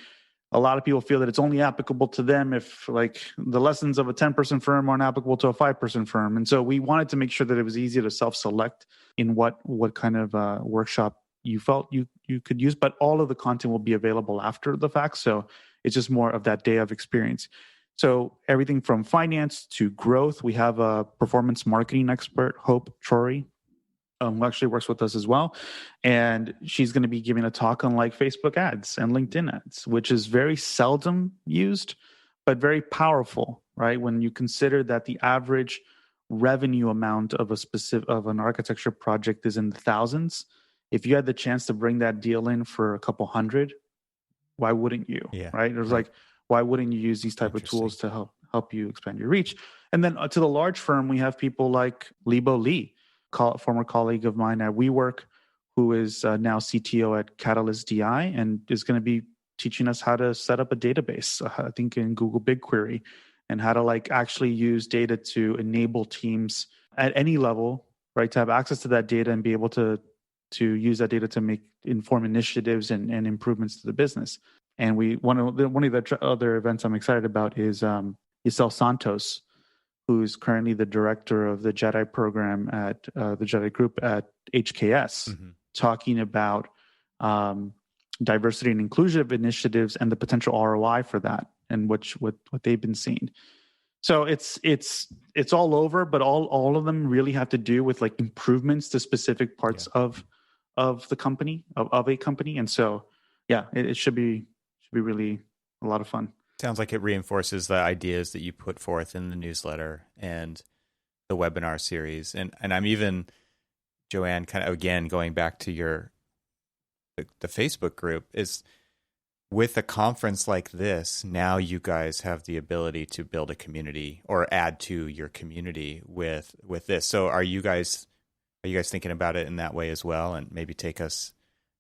a lot of people feel that it's only applicable to them if, like, the lessons of a 10-person firm aren't applicable to a 5-person firm. And so we wanted to make sure that it was easy to self-select in what kind of workshop you felt you could use. But all of the content will be available after the fact. So it's just more of that day of experience. So everything from finance to growth. We have a performance marketing expert, Hope Trory, who actually works with us as well. And she's going to be giving a talk on like Facebook ads and LinkedIn ads, which is very seldom used, but very powerful, right? When you consider that the average revenue amount of an architecture project is in the thousands, if you had the chance to bring that deal in for a couple hundred, why wouldn't you? Yeah, right? It was like, why wouldn't you use these type of tools to help you expand your reach? And then to the large firm, we have people like Libo Lee, former colleague of mine at WeWork, who is now CTO at Catalyst DI and is going to be teaching us how to set up a database, I think in Google BigQuery, and how to actually use data to enable teams at any level, right, to have access to that data and be able to use that data to inform initiatives and improvements to the business. And one of the other events I'm excited about is Isel Santos, who's currently the director of the JEDI program at the JEDI group at HKS, talking about diversity and inclusion initiatives and the potential ROI for that and what they've been seeing. So it's all over, but all of them really have to do with improvements to specific parts of the company, of a company. And so, yeah, it should be really a lot of fun. Sounds like it reinforces the ideas that you put forth in the newsletter and the webinar series. And I'm even, Joann, kind of again going back to the Facebook group, is with a conference like this, now you guys have the ability to build a community or add to your community with this. So are you guys thinking about it in that way as well, and maybe take us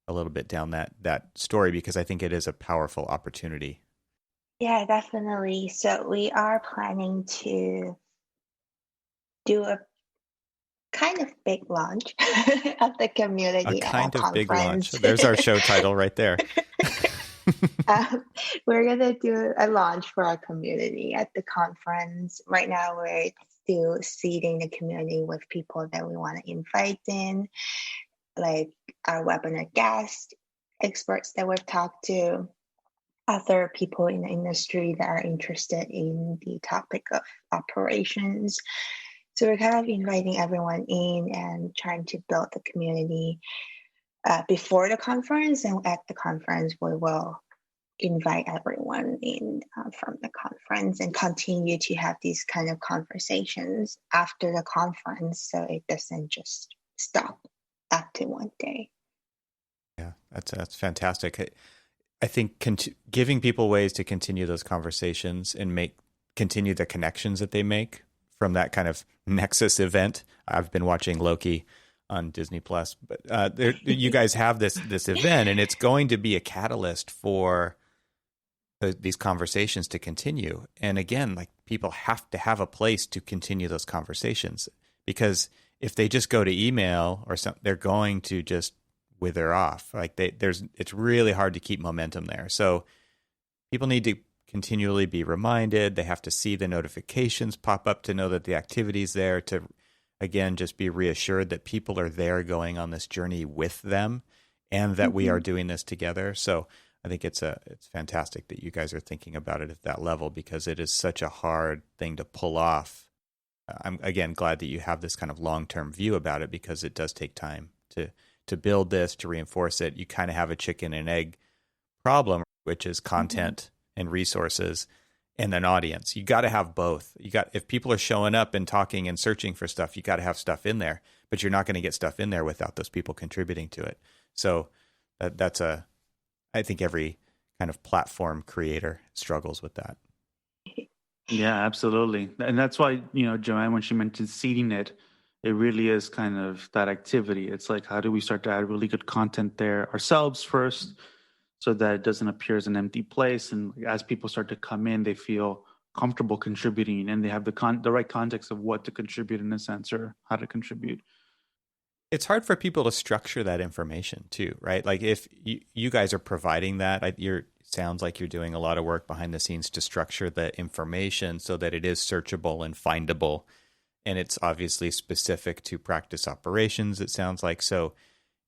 a little bit down that story, because I think it is a powerful opportunity. Yeah, definitely. So we are planning to do a kind of big launch of the community at our conference. Big launch. There's our show title right there. We're going to do a launch for our community at the conference. Right now, we're still seeding the community with people that we want to invite in, like our webinar guests, experts that we've talked to, other people in the industry that are interested in the topic of operations. So we're kind of inviting everyone in and trying to build the community before the conference. And at the conference, we will invite everyone in from the conference and continue to have these kind of conversations after the conference, so it doesn't just stop after one day. Yeah, that's fantastic. I think giving people ways to continue those conversations and continue the connections that they make from that kind of nexus event. I've been watching Loki on Disney Plus, but you guys have this event, and it's going to be a catalyst for these conversations to continue. And again, like, people have to have a place to continue those conversations, because if they just go to email or something, they're going to just wither off. Like, it's really hard to keep momentum there. So people need to continually be reminded. They have to see the notifications pop up to know that the activity's there, to, again, just be reassured that people are there going on this journey with them, and that we are doing this together. So I think it's fantastic that you guys are thinking about it at that level, because it is such a hard thing to pull off. I'm, again, glad that you have this kind of long-term view about it, because it does take time to build this, to reinforce it. You kind of have a chicken and egg problem, which is content and resources and an audience. You got to have both. If people are showing up and talking and searching for stuff, you got to have stuff in there, but you're not going to get stuff in there without those people contributing to it. So I think every kind of platform creator struggles with that. Yeah, absolutely. And that's why, Joann, when she mentioned seeding it, it really is kind of that activity. It's like, how do we start to add really good content there ourselves first, so that it doesn't appear as an empty place? And as people start to come in, they feel comfortable contributing, and they have the right context of what to contribute, in a sense, or how to contribute. It's hard for people to structure that information too, right? Like, if you guys are providing that, sounds like you're doing a lot of work behind the scenes to structure the information so that it is searchable and findable. And it's obviously specific to practice operations, it sounds like. So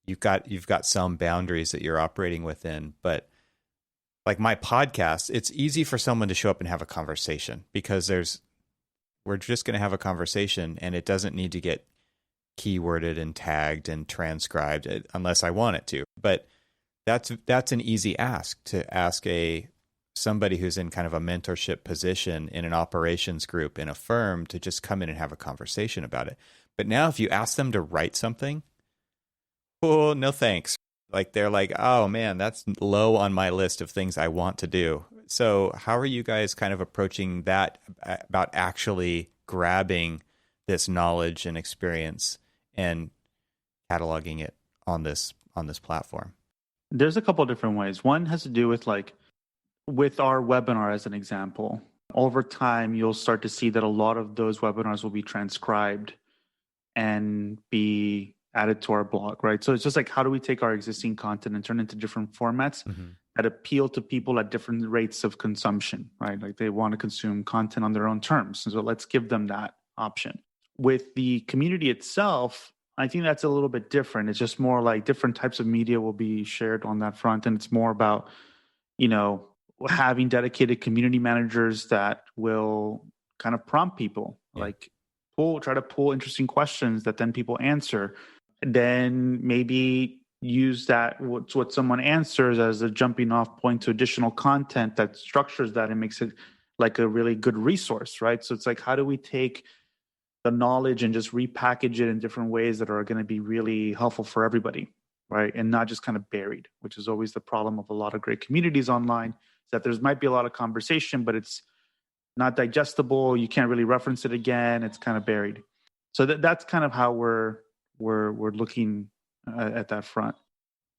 you've got some boundaries that you're operating within. But like my podcast, it's easy for someone to show up and have a conversation, because we're just going to have a conversation, and it doesn't need to get keyworded and tagged and transcribed unless I want it to. But that's an easy ask, to ask somebody who's in kind of a mentorship position in an operations group in a firm to just come in and have a conversation about it. But now if you ask them to write something, oh, no thanks. Like, they're like, oh man, that's low on my list of things I want to do. So how are you guys kind of approaching that, about actually grabbing this knowledge and experience and cataloging it on this platform? There's a couple of different ways. One has to do with, like, with our webinar as an example. Over time, you'll start to see that a lot of those webinars will be transcribed and be added to our blog, right? So it's just like, how do we take our existing content and turn it into different formats that appeal to people at different rates of consumption, right? Like, they want to consume content on their own terms. And so let's give them that option. With the community itself, I think that's a little bit different. It's just more like different types of media will be shared on that front. And it's more about, having dedicated community managers that will kind of prompt people, like try to pull interesting questions that then people answer. And then maybe use that, what someone answers, as a jumping off point to additional content that structures that and makes it like a really good resource, right? So it's like, how do we take the knowledge and just repackage it in different ways that are going to be really helpful for everybody, right? And not just kind of buried, which is always the problem of a lot of great communities online, is that there might be a lot of conversation, but it's not digestible. You can't really reference it again. It's kind of buried. So that's kind of how we're looking at that front.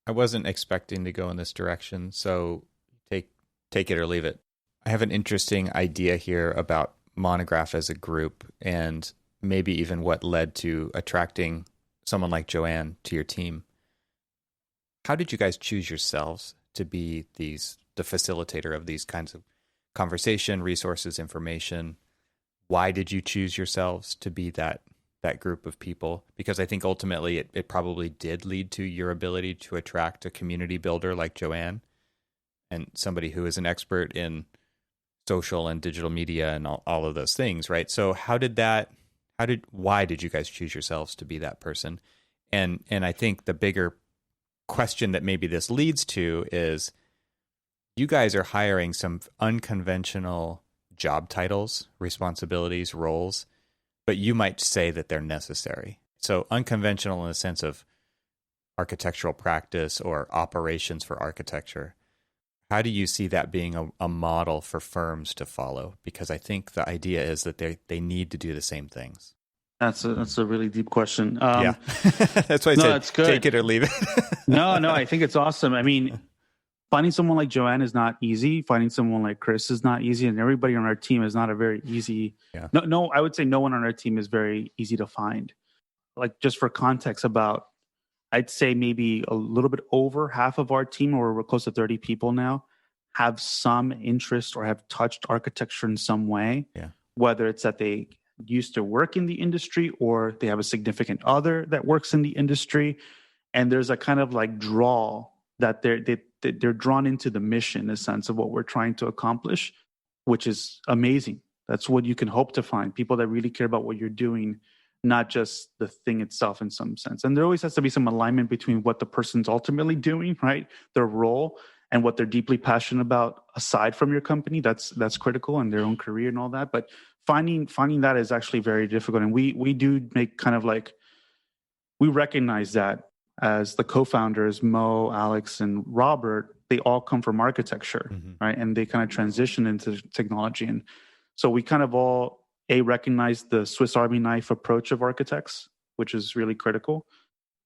I wasn't expecting to go in this direction, so take it or leave it. I have an interesting idea here about Monograph as a group, and maybe even what led to attracting someone like Joann to your team. How did you guys choose yourselves to be the facilitator of these kinds of conversation, resources, information? Why did you choose yourselves to be that group of people? Because I think ultimately it probably did lead to your ability to attract a community builder like Joann, and somebody who is an expert in social and digital media and all of those things, right? So why did you guys choose yourselves to be that person? And I think the bigger question that maybe this leads to is, you guys are hiring some unconventional job titles, responsibilities, roles, but you might say that they're necessary. So unconventional in the sense of architectural practice or operations for architecture. How do you see that being a model for firms to follow? Because I think the idea is that they need to do the same things. That's a really deep question. Yeah, that's why I No, said that's good. take it or leave it. No, I think it's awesome. I mean, finding someone like Joann is not easy. Finding someone like Chris is not easy, and everybody on our team is not a very easy. Yeah. No, I would say no one on our team is very easy to find. Like, just for context, I'd say maybe a little bit over half of our team, or we're close to 30 people now, have some interest or have touched architecture in some way. Yeah. Whether it's that they used to work in the industry or they have a significant other that works in the industry, and there's a kind of like draw that they're drawn into the mission, in a sense of what we're trying to accomplish, which is amazing. That's what you can hope to find, people that really care about what you're doing, not just the thing itself in some sense. And there always has to be some alignment between what the person's ultimately doing, right? Their role and what they're deeply passionate about aside from your company. That's critical in their own career and all that. But finding that is actually very difficult. And we do make kind of like, we recognize that as the co-founders, Mo, Alex, and Robert, they all come from architecture, right? And they kind of transition into technology. And so we kind of all recognize the Swiss Army knife approach of architects, which is really critical,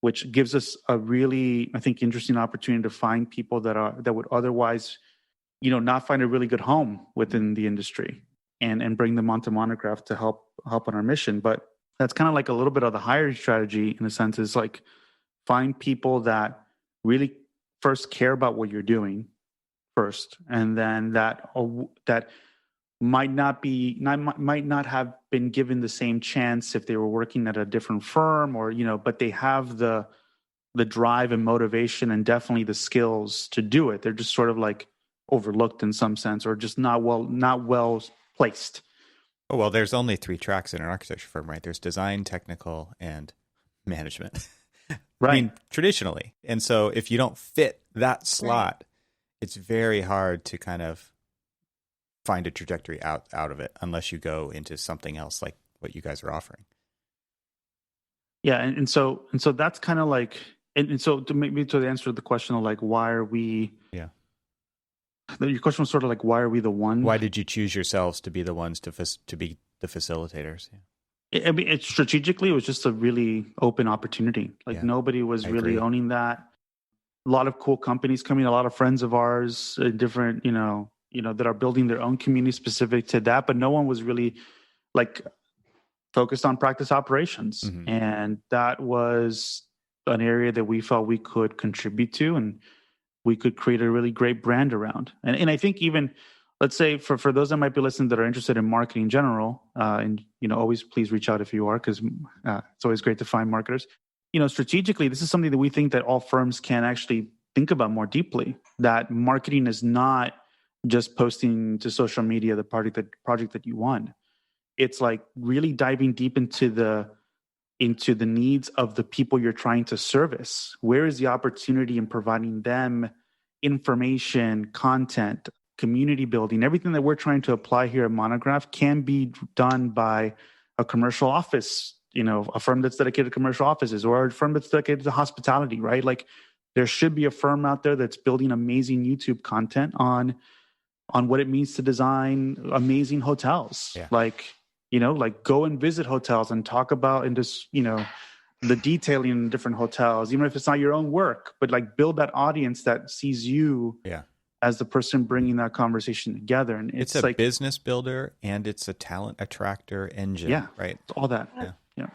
which gives us a really, I think, interesting opportunity to find people that would otherwise, not find a really good home within the industry, and bring them onto Monograph to help on our mission. But that's kind of like a little bit of the hiring strategy, in a sense, is like find people that really first care about what you're doing first, and then that might not have been given the same chance if they were working at a different firm, or but they have the drive and motivation and definitely the skills to do it. They're just sort of like overlooked in some sense, or just not well placed. Oh, well, there's only 3 tracks in an architecture firm, right? There's design, technical, and management. Right. I mean, traditionally. And so if you don't fit that slot, it's very hard to kind of find a trajectory out of it, unless you go into something else like what you guys are offering. Yeah. And so that's kind of like, and so to answer the question of like, why are we, your question was sort of like, why are we the one? Why did you choose yourselves to be the ones to be the facilitators? Yeah. I mean, strategically, it was just a really open opportunity. Like nobody was really owning that. A lot of cool companies coming, a lot of friends of ours, different, that are building their own community specific to that, but no one was really like focused on practice operations. And that was an area that we felt we could contribute to, and we could create a really great brand around. And I think even, let's say for those that might be listening that are interested in marketing in general, and always please reach out if you are, because it's always great to find marketers. Strategically, this is something that we think that all firms can actually think about more deeply. That marketing is not just posting to social media the project that you won. It's like really diving deep into the needs of the people you're trying to service. Where is the opportunity in providing them information, content, community building? Everything that we're trying to apply here at Monograph can be done by a commercial office, a firm that's dedicated to commercial offices, or a firm that's dedicated to hospitality, right? Like there should be a firm out there that's building amazing YouTube content on what it means to design amazing hotels. Yeah. Like go and visit hotels and talk about, and just, the detailing in different hotels, even if it's not your own work, but like build that audience that sees you as the person bringing that conversation together. And it's a like, business builder, and it's a talent attractor engine. Yeah. Right. All that. Yeah.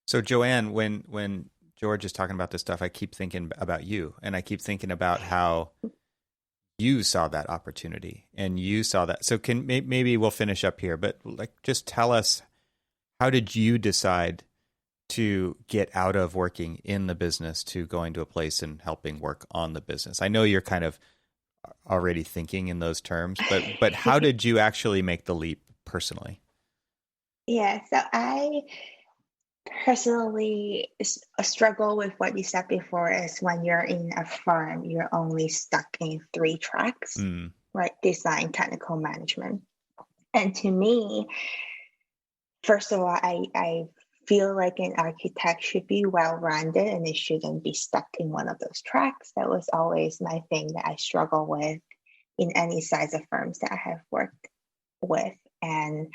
So Joann, when George is talking about this stuff, I keep thinking about you, and I keep thinking about how you saw that opportunity and you saw that. So maybe we'll finish up here, but like, just tell us, how did you decide to get out of working in the business to going to a place and helping work on the business? I know you're kind of already thinking in those terms, but how did you actually make the leap personally? Yeah, so I personally struggle with what you said before, is when you're in a firm, you're only stuck in 3 tracks, right? Design, technical, management. And to me, first of all, I feel like an architect should be well-rounded, and it shouldn't be stuck in one of those tracks. That was always my thing that I struggle with. in any size of firms that I have worked with. And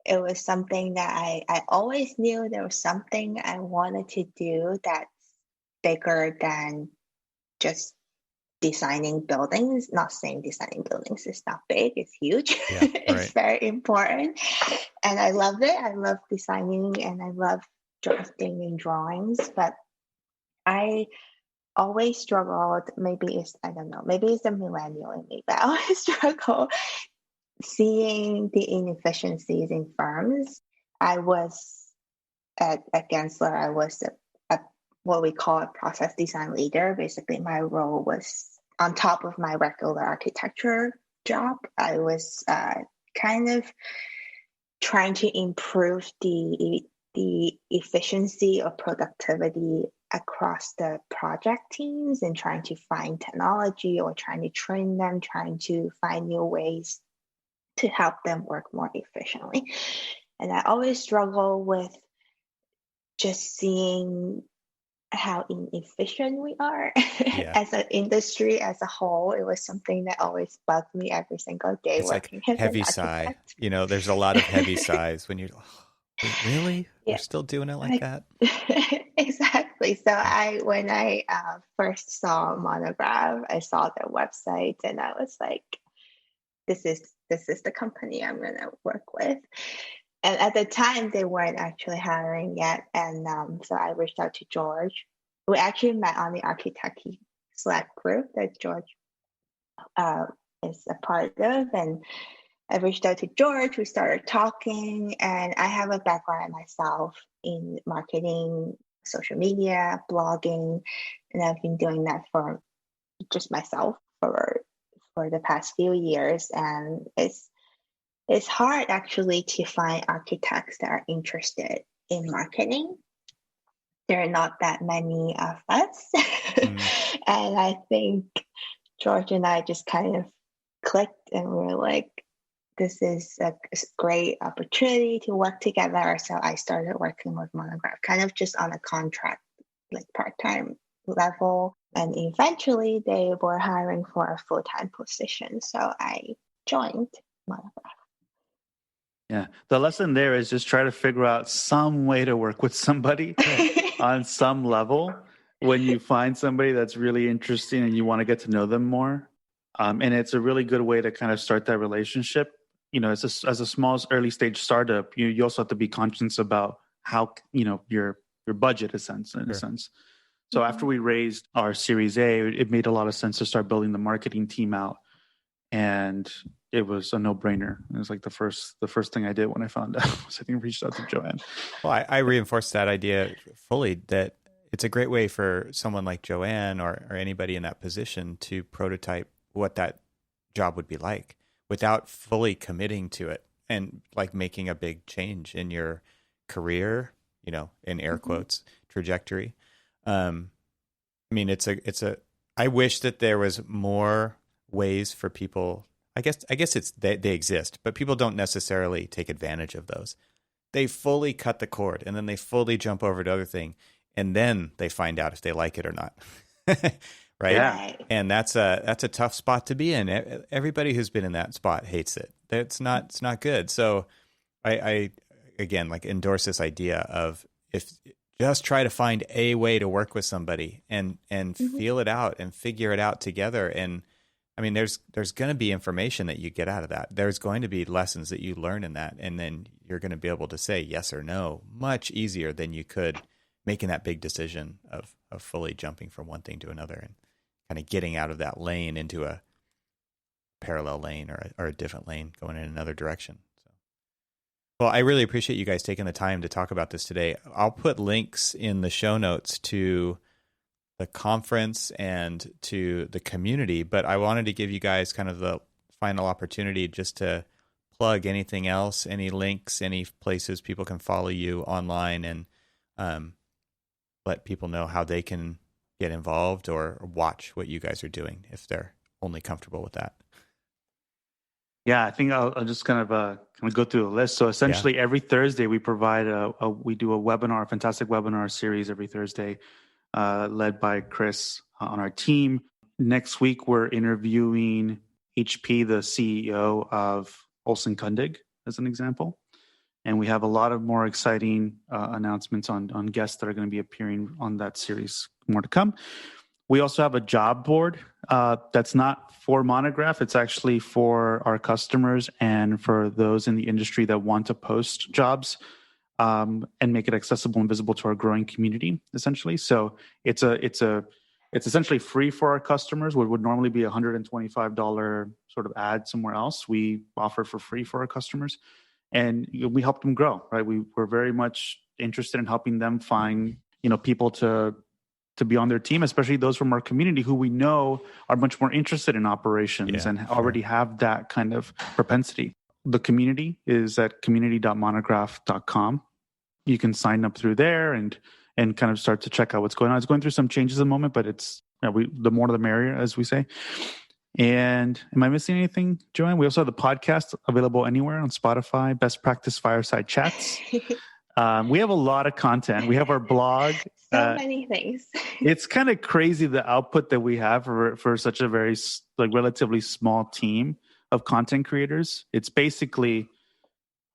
it was something that I always knew there was something I wanted to do that's bigger than just designing buildings. Not saying designing buildings is not big, it's huge. Yeah, It's very important. And I loved it. I love designing and I love drafting and drawings, but I always struggled. Maybe it's, I don't know, maybe it's a millennial in me, but I always struggle seeing the inefficiencies in firms. I was at Gensler, I was a what we call a process design leader. Basically, my role was on top of my regular architecture job. I was kind of trying to improve the efficiency or productivity across the project teams and trying to find technology or trying to train them, trying to find new ways to help them work more efficiently. And I always struggle with just seeing how inefficient we are as an industry as a whole. It was something that always bugged me every single day it's working like as heavy an sigh. architect. You know, there's a lot of heavy sighs when you're, really? Yeah. We're still doing it like that? Exactly. So when I first saw Monograph, I saw their website and I was like, this is the company I'm going to work with. And at the time, they weren't actually hiring yet. And so I reached out to George. We actually met on the architect Slack group that George is a part of. And I reached out to George. We started talking. And I have a background myself in marketing, social media, blogging. And I've been doing that for just myself for the past few years. And it's hard actually to find architects that are interested in marketing. There are not that many of us. And I think George and I just kind of clicked and we were like, this is a great opportunity to work together. So I started working with Monograph kind of just on a contract, like part-time level. And eventually they were hiring for a full-time position. So I joined Monograph. Yeah. The lesson there is just try to figure out some way to work with somebody on some level when you find somebody that's really interesting and you want to get to know them more. And it's a really good way to kind of start that relationship. You know, as a small early stage startup, you also have to be conscious about how, you know, your budget in a sense. So after we raised our Series A, it made a lot of sense to start building the marketing team out. And it was a no-brainer. It was like the first thing I did when I found out was I think reached out to Joann. Well, I reinforced that idea fully, that it's a great way for someone like Joann or anybody in that position to prototype what that job would be like without fully committing to it and like making a big change in your career, you know, in air quotes, trajectory. I mean, I wish that there was more ways for people. I guess it's they exist, but people don't necessarily take advantage of those. They fully cut the cord and then they fully jump over to other thing, and then they find out if they like it or not. Right? Yeah. And that's a tough spot to be in. Everybody who's been in that spot hates it. It's not good. So I again like endorse this idea of if just try to find a way to work with somebody and feel it out and figure it out together. And I mean, there's going to be information that you get out of that. There's going to be lessons that you learn in that. And then you're going to be able to say yes or no much easier than you could making that big decision of fully jumping from one thing to another and kind of getting out of that lane into a parallel lane or a different lane going in another direction. So, well, I really appreciate you guys taking the time to talk about this today. I'll put links in the show notes to the conference and to the community, but I wanted to give you guys kind of the final opportunity just to plug anything else, any links, any places people can follow you online, and let people know how they can get involved or watch what you guys are doing if they're only comfortable with that. Yeah, I think I'll just kind of go through the list. So essentially, every Thursday we provide we do a webinar, a fantastic webinar series every Thursday, led by Chris on our team. Next week we're interviewing HP, the CEO of Olsen Kundig, as an example. And we have a lot of more exciting announcements on guests that are going to be appearing on that series. More to come. We also have a job board that's not for Monograph. It's actually for our customers and for those in the industry that want to post jobs and make it accessible and visible to our growing community, essentially. So it's essentially free for our customers. What would normally be $125 sort of ad somewhere else, we offer for free for our customers. And we help them grow, right? We're very much interested in helping them find, people to be on their team, especially those from our community who we know are much more interested in operations and already have that kind of propensity. The community is at community.monograph.com. You can sign up through there and kind of start to check out what's going on. It's going through some changes at the moment, but it's the more the merrier, as we say. And am I missing anything, Joann? We also have the podcast available anywhere on Spotify, Best Practice Fireside Chats. We have a lot of content. We have our blog. So many things. It's kind of crazy the output that we have for such a very relatively small team of content creators. It's basically,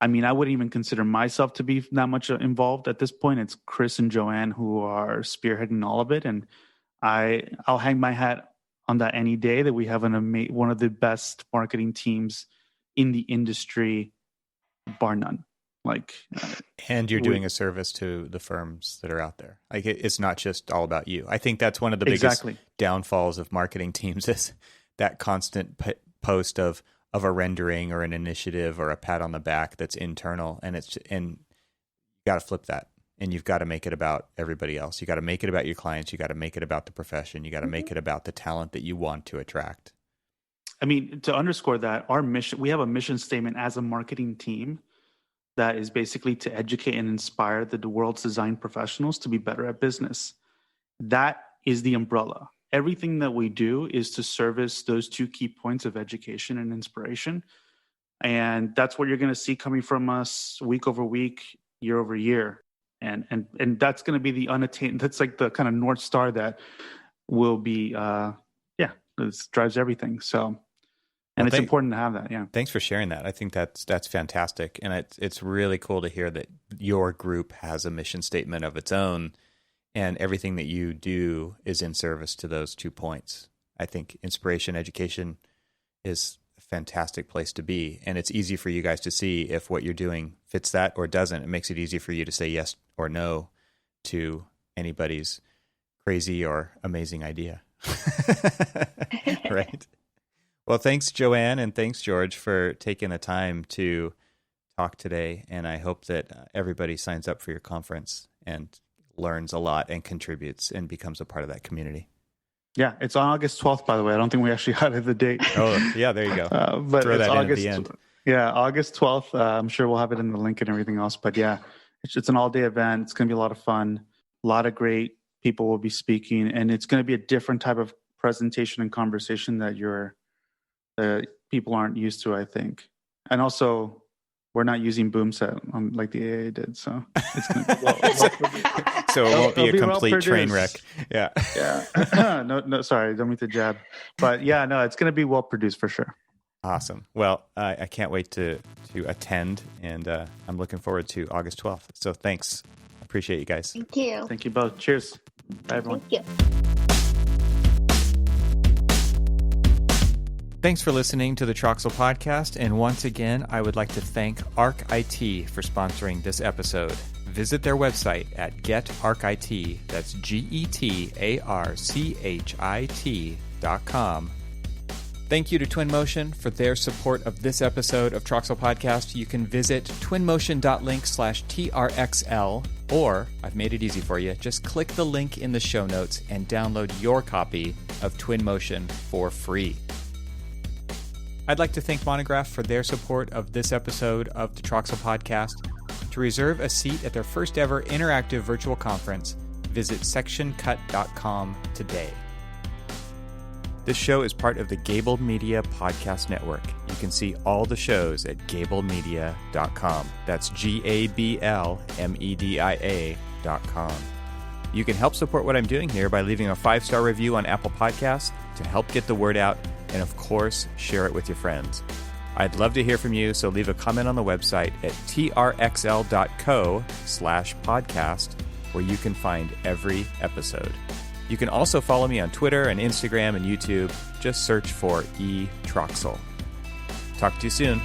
I wouldn't even consider myself to be that much involved at this point. It's Chris and Joann who are spearheading all of it. And I'll hang my hat on that any day that we have one of the best marketing teams in the industry, bar none. And you're doing a service to the firms that are out there. It's not just all about you. I think that's one of the biggest downfalls of marketing teams is that constant post of a rendering or an initiative or a pat on the back that's internal, and you got to flip that, and you've got to make it about everybody else. You got to make it about your clients. You got to make it about the profession. You got to make it about the talent that you want to attract. To underscore that, our mission, we have a mission statement as a marketing team that is basically to educate and inspire the world's design professionals to be better at business. That is the umbrella. Everything that we do is to service those two key points of education and inspiration. And that's what you're going to see coming from us week over week, year over year. And that's going to be the unattained, that's like the kind of North Star that will be, this drives everything. So, and it's important to have that. Yeah. Thanks for sharing that. I think that's fantastic. And it's really cool to hear that your group has a mission statement of its own and everything that you do is in service to those 2 points. I think inspiration, education is a fantastic place to be. And it's easy for you guys to see if what you're doing fits that or doesn't. It makes it easy for you to say yes or no to anybody's crazy or amazing idea. Right? Well, thanks, Joann, and thanks, George, for taking the time to talk today. And I hope that everybody signs up for your conference and learns a lot and contributes and becomes a part of that community. Yeah, it's on August 12th, by the way. I don't think we actually had the date. Oh, yeah, there you go. But throw it's that August, in at the end. Yeah, August 12th. I'm sure we'll have it in the link and everything else. But yeah, it's an all-day event. It's going to be a lot of fun. A lot of great people will be speaking. And it's going to be a different type of presentation and conversation that people aren't used to, I think. And also, we're not using boom set like the AA did, so it's going to be so it won't be a complete train wreck. Yeah. Yeah. No, sorry, don't mean to jab, but yeah, no, it's going to be well produced for sure. Awesome. Well, I can't wait to attend, and I'm looking forward to August 12th. So thanks. Appreciate you guys. Thank you. Thank you both. Cheers. Bye, everyone. Thank you. Thanks for listening to the Troxel Podcast, and once again, I would like to thank ARC IT for sponsoring this episode. Visit their website at getarchit, that's getarchit.com. Thank you to Twinmotion for their support of this episode of Troxel Podcast. You can visit twinmotion.link/TRXL, or I've made it easy for you. Just click the link in the show notes and download your copy of Twinmotion for free. I'd like to thank Monograph for their support of this episode of the Troxel Podcast. To reserve a seat at their first ever interactive virtual conference, visit sectioncut.com today. This show is part of the Gable Media Podcast Network. You can see all the shows at gablemedia.com. That's GABLMEDIA.com. You can help support what I'm doing here by leaving a 5-star review on Apple Podcasts to help get the word out and of course, share it with your friends. I'd love to hear from you, so leave a comment on the website at trxl.co/podcast, where you can find every episode. You can also follow me on Twitter and Instagram and YouTube. Just search for eTroxel. Talk to you soon.